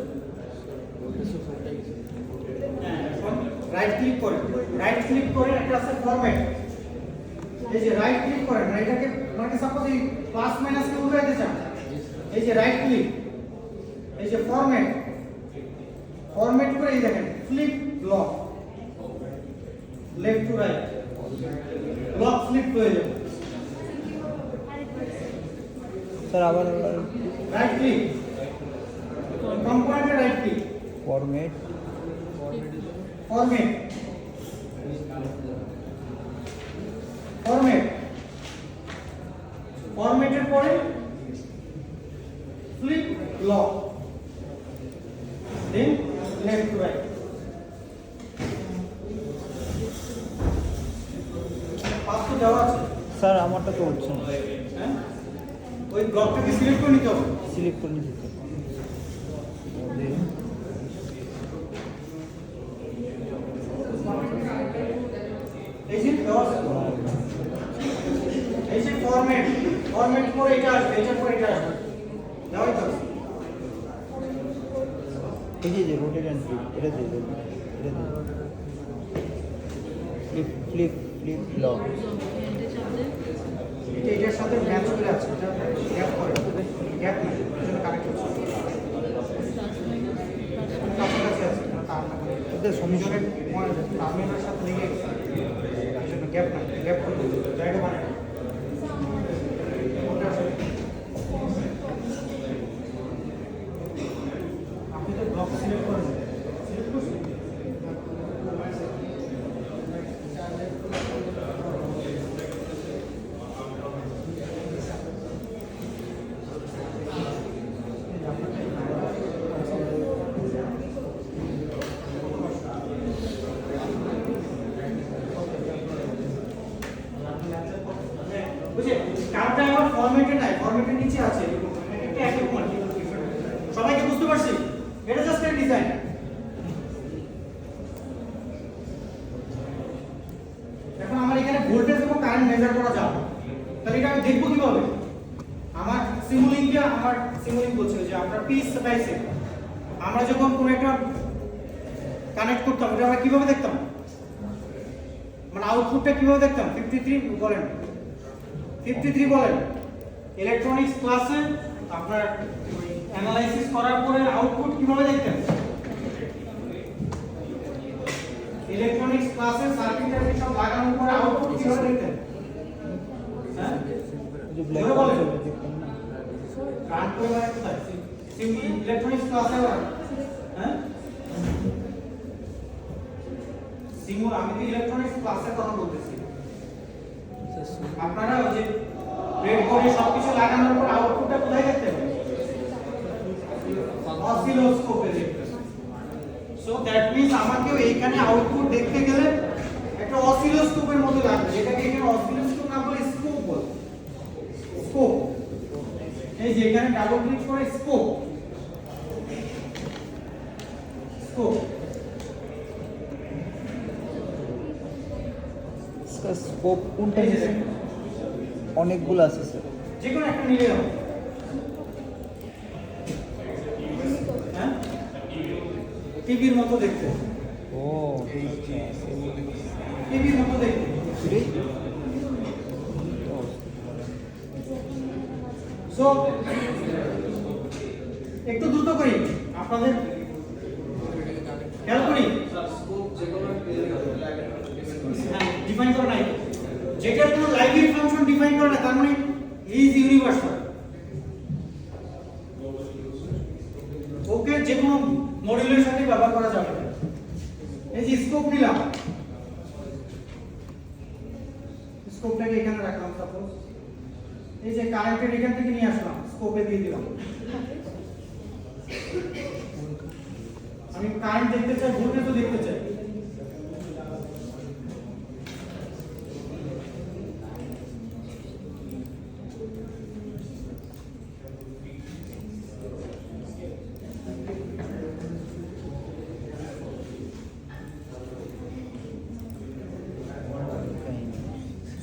রাইট ক্লিক করেন, রাইট ক্লিক করে একটা আছে ফরম্যাট, এই যে রাইট ক্লিক করেন, এটাকে মানে সাপোজ এই প্লাস মাইনাস কে উল্টাইতে চান, এই যে রাইট ক্লিক, এই যে ফরম্যাট, ফরম্যাট করে এই দেখেন flip lock, left to right, lock flip হয়ে যাবে। স্যার আবার রাইট ক্লিক, কম্পোনেন্টে right click, format, format, format, ফরম্যাটের পরে flip lock, then left to right. পাঁচ তো দেওয়া আছে। স্যার আমারটা তো হচ্ছে না, হ্যাঁ, ওই ব্লকটাকে সিলেক্ট করে নিতে হবে। সিলেক্ট করে নিতে। এই যে দেওয়া আছে, এই যে ফরম্যাট, ফরম্যাট পরে এটা আসবে, এটার পরে এটা আসবে, দেওয়াই তো আছে। এই যে রোটেট অ্যান্ড ফ্লিপ, এটা দিয়ে দেবো, এটা দিয়ে ফ্লিপ ফ্লিপ ফ্লিপ লক। এটা এটার সাথে ম্যাচ করে আছে, এটা গ্যাপ করে, গ্যাপ নেই, এজন্য কানেক্ট হচ্ছে। কাছাকাছি আছে, তার না এটা সমস্যা টার্মিনালের সাথে লেগে গেছে, এজন্য গ্যাপ নাই, গ্যাপ করে জায়গা বানায়। আপনি তো ব্লক সিলেক্ট করেন, সিলেক্ট করছেন? বুঝে কার্ডটা আমার ফরম্যাটে নাই, ফরম্যাটের নিচে আছে, এটা একই রকম। সবাইকে বুঝতে পারছি? এটা জাস্ট একটা ডিজাইন। এখন আমার এখানে ভোল্টেজ এবং কারেন্ট মেজার করা যাবে, তাহলে এটা আমি দেখবো কিভাবে? আমার সিমুলিংকে, আমার সিমুলিং বলছে যে আমরা পিস স্পাইসে আমরা যখন কোনো একটা কানেক্ট করতাম, এটা আমরা কিভাবে দেখতাম? মানে আউটপুটটা কিভাবে দেখতাম? 53 বলেন, 53 বলেন। ইলেকট্রনিক্স ক্লাসে আপনার অ্যানালাইসিস করার পরে আউটপুট কিভাবে দেখতেন? ইলেকট্রনিক্স ক্লাসে সার্কিটারি সব লাগানোর পরে আউটপুট কিভাবে দেখতেন? হ্যাঁ, যে ব্ল্যাক ধরে বলেন। কালার দেখতেন না? কারেন্ট করে মানে কোথায়? ইলেকট্রনিক্স ক্লাসে হ্যাঁ, সিমুলিং সিম্বল আমি তো ইলেকট্রনিক্স ক্লাসে কথা বলতেছি। আপনারা ওই যে ব্রেড করে সবকিছু লাগানোর পর আউটপুটটা কোথায় দেখতে পাবেন? অসিলোস্কোপে দেখতে পাবেন। সো দ্যাট মিন্স আমাকেও এইখানে আউটপুট দেখতে গেলে একটা অসিলোস্কোপের মতো লাগবে, যেটাকে এখানে অসিলোস্কোপ না বলে স্কোপ বলে। স্কোপ, এই যে এখানে ডাবল ক্লিক করে স্কোপ, স্কোপ इसका स्कोप কোনটা এই যে নিছেন? অনেকগুলো আছে স্যার। যে কোনো একটা নিলে হবে। হ্যাঁ, টিভির মতো দেখতে, ও এইটা টিভির মতো দেখতে। এটাই সো একটু দ্রুত করি, আপনাদের খেয়াল করি। হ্যাঁ, ডিফাইন করা নাই, যেটার কোনো লাইব্রেরি ফাংশন ডিফাইন করা না, তার মানে ইজ ইউনিভার্সাল। ওকে যে কোনো মডিউলের সাথে ব্যবহার করা যাবে। এই যে স্কোপ নিলাম, স্কোপটাকে এখানে রাখলাম সাপোজ, এই যে কারেন্টের এখান থেকে নিয়ে আসলাম, স্কোপে দিয়ে দিলাম। আমি কারেন্ট দেখতে চাই, ভোল্টেজও দেখতে চাই।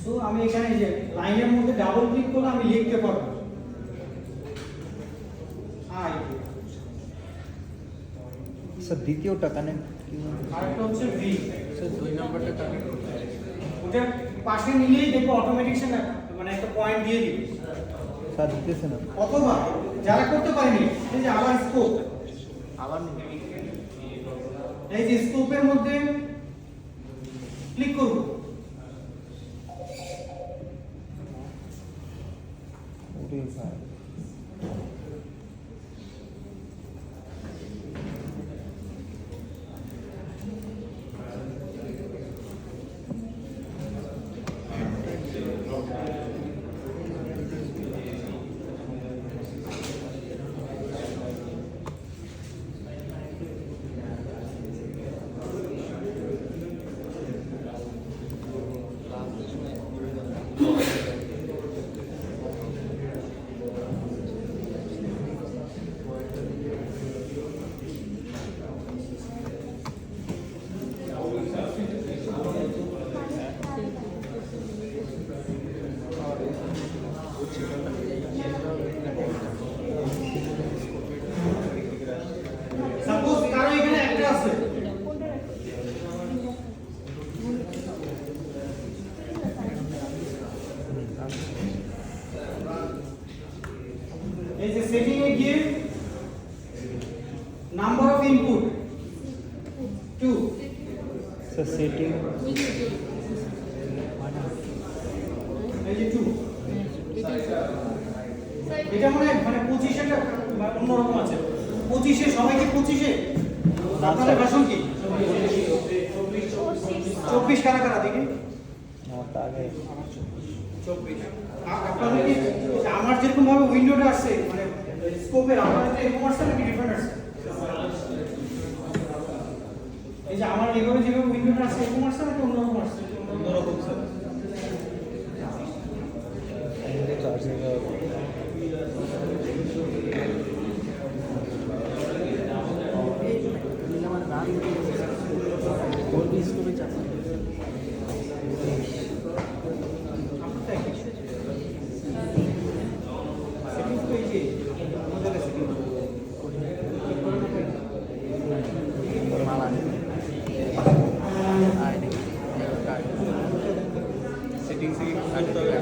সো আমি এখানে যে লাইনের মধ্যে ডাবল ক্লিক করলে আমি লিখতে পারবো আই। স্যার দ্বিতীয়টা কানেক্ট আরেকটা হচ্ছে ভি, স্যার 2 নম্বরটা কানেক্ট ওটা পাশে নিলেই দেখো অটোমেটিক সে মানে একটা পয়েন্ট দিয়ে দিবে। স্যার দিতেছে না অথবা যারা করতে পারেনি, এই যে আবার স্কোপ, আবার এই যে স্কোপের মধ্যে ক্লিক করব, ওরে ভাই সাপোজ কারো এখানে একটা আছে, এই যে সেটিং এ গিয়ে number of input 2, sir setting এই যে 2, এটা মনে হয় মানে 25 এর অন্যরকম আছে। 25 এ সবাই কি 25 এ? আপনাদের ভাষণ কি 24 কারা কারা দেখি? নটা আগে 24 আপনাদের কি আমার যেরকম ভাবে উইন্ডোটা আসছে মানে স্কোপের, আপনাদের এরকম আসছে নাকি ডিফারেন্ট আসছে? এই যে আমার এইভাবে যেভাবে উইন্ডোটা আসছে এরকম আসছে নাকি অন্যরকম আসছে? অন্যরকম স্যার। চার্জিং সেটিংস থেকে কাটতে হবে।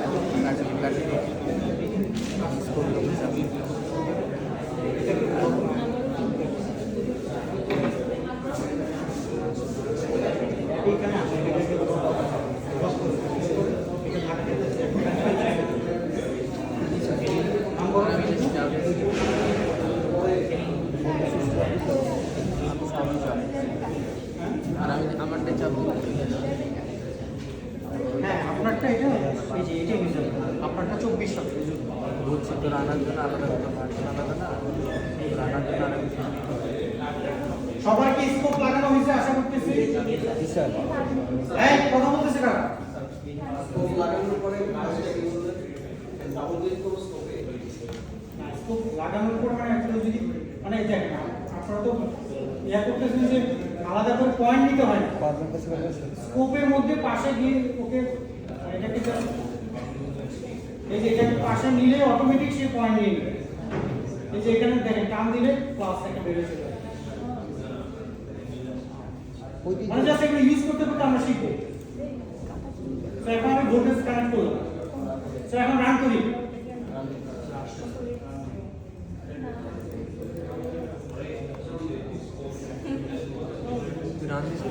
হ্যাঁ আপনারটা এটা এই যে এটা হিসাব আপনারটা 24 শতাংশ বলছি তো রানার জন্য আলাদা হতো মার্জিন আলাদা না রানার জন্য আলাদা। সবার কি স্কোপ লাগানো হয়েছে আশা করতেছি। জি স্যার। এই কথা বলতেছে কারা? স্কোপ লাগানোর পরে কাজটা কি বললেন? ডাবল ক্লিক করব স্কোপে। স্কোপ লাগানোর পর মানে একটু যদি মানে দেখেন আপনারা তো ইয়া করতেছেন যে আলাদা করে পয়েন্ট নিতে হয় না। পারবেন কাছে পারবেন স্কোপের মধ্যে পাশে গিয়ে ওকে এটাকে just এই যে এটাকে পাশে নিলে অটোমেটিক সে পয়েন্ট নিয়ে নেবে। এই যে এখানে দেখেন টান দিলে প্লাস একটা বের হয়ে যাবে। মানে জাস্ট এগুলো ইউজ করতে করতে আমরা শিখবো। তো এখন আমি ভোল্টেজ কানেক্ট করলাম। তো এখন রান করি। রান দিছে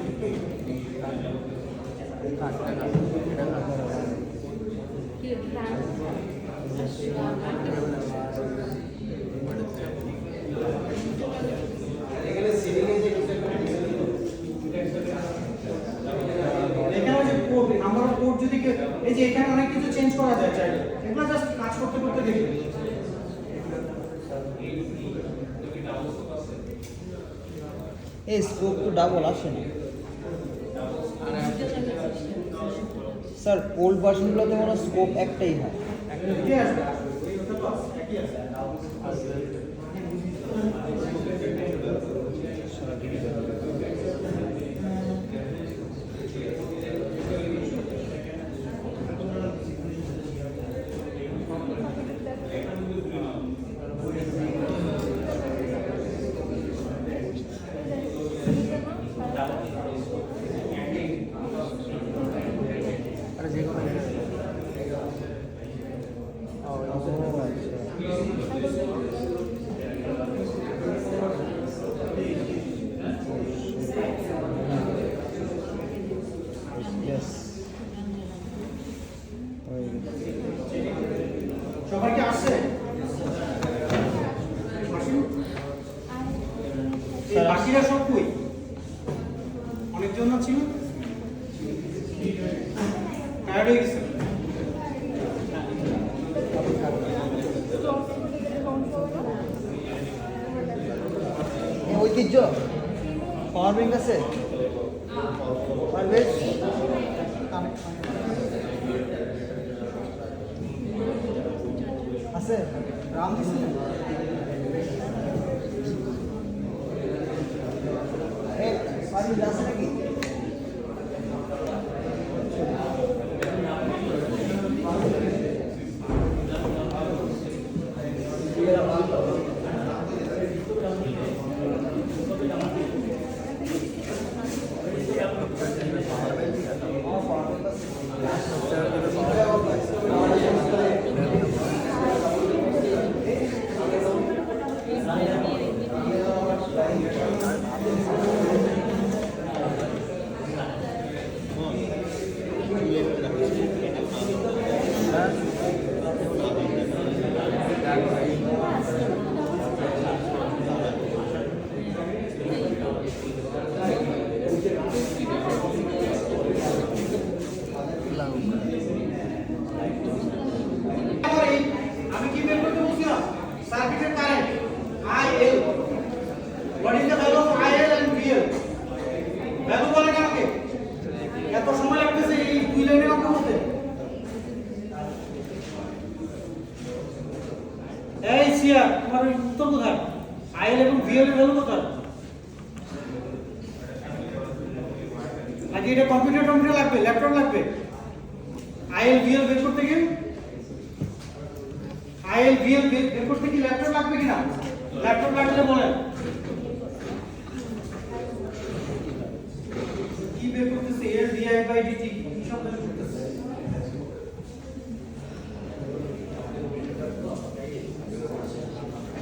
এখানে সিলিং এ যে এখানে যে কোড নাম্বার অফ কোড যদি এই যে এখানে অনেক কিছু চেঞ্জ করা যায় চাইলে এগুলো জাস্ট কাজ করতে করতে দেখুন। এই স্কোপ তো ডাবল আসে না স্যার। ওল্ড ভার্সনগুলোতে কোনো স্কোপ একটাই হয়। এটাই আসবে ওটা তো আছে একই আছে। আর যে কোনো সবাই কি আসছে? এই বাকিরা সব কই? অনেকজন ছিল টায়ার্ড হয়ে গেছে। ঐতিহ্য পাওয়ার ব্যাংক আছে পারভেজ আছে রাম দিছে পারভেজ আছে নাকি? আমি কি বের করতে বলছিলাম? সার্কিটের current IL। What is the value of IL and VL? Value বলে কাকে? এত সময় লাগতেছে এই দুই লাইনের কথা বলতে। এই সিয়া তোমার উত্তর কোথায়? IL এবং VL এর ভ্যালু কোথায়? নাকি এটা কম্পিউটার লাগবে, ল্যাপটপ লাগবে? IL VL বের করতে গিয়ে IL VL বের করতে কি ল্যাপটপ লাগবে কিনা? ল্যাপটপ লাগলে বলেন। কি বের করতেছে? L di/dt কি সব বের করতেছে?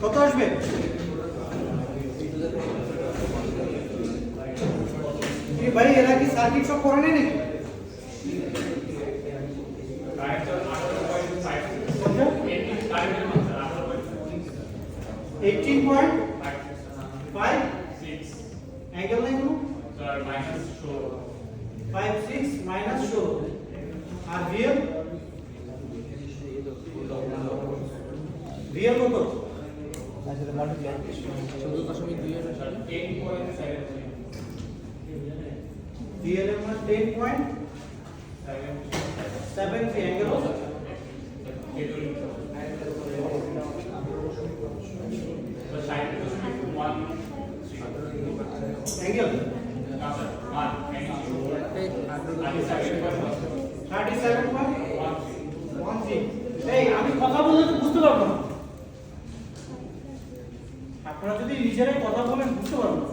কত আসবে? এই ভাই এরা কি সার্কিট সব করে নেই নাকি? কারেন্ট 18.5 কোনটা? কারেন্টের মাত্রা 18.5 18.5 6 অ্যাঙ্গেল নাই কোনো? স্যার -4 5 6 মাইনাস 16 আর রিয়েল রিয়েল কত 14.2 এর সাথে 10.7 রিয়েল এর মান 10.73 অ্যাঙ্গেল অ্যাঙ্গেল 37.13 এই আমি কথা বললে তো বুঝতে পারবো না। আপনারা যদি নিজেরাই কথা বলেন বুঝতে পারবো না।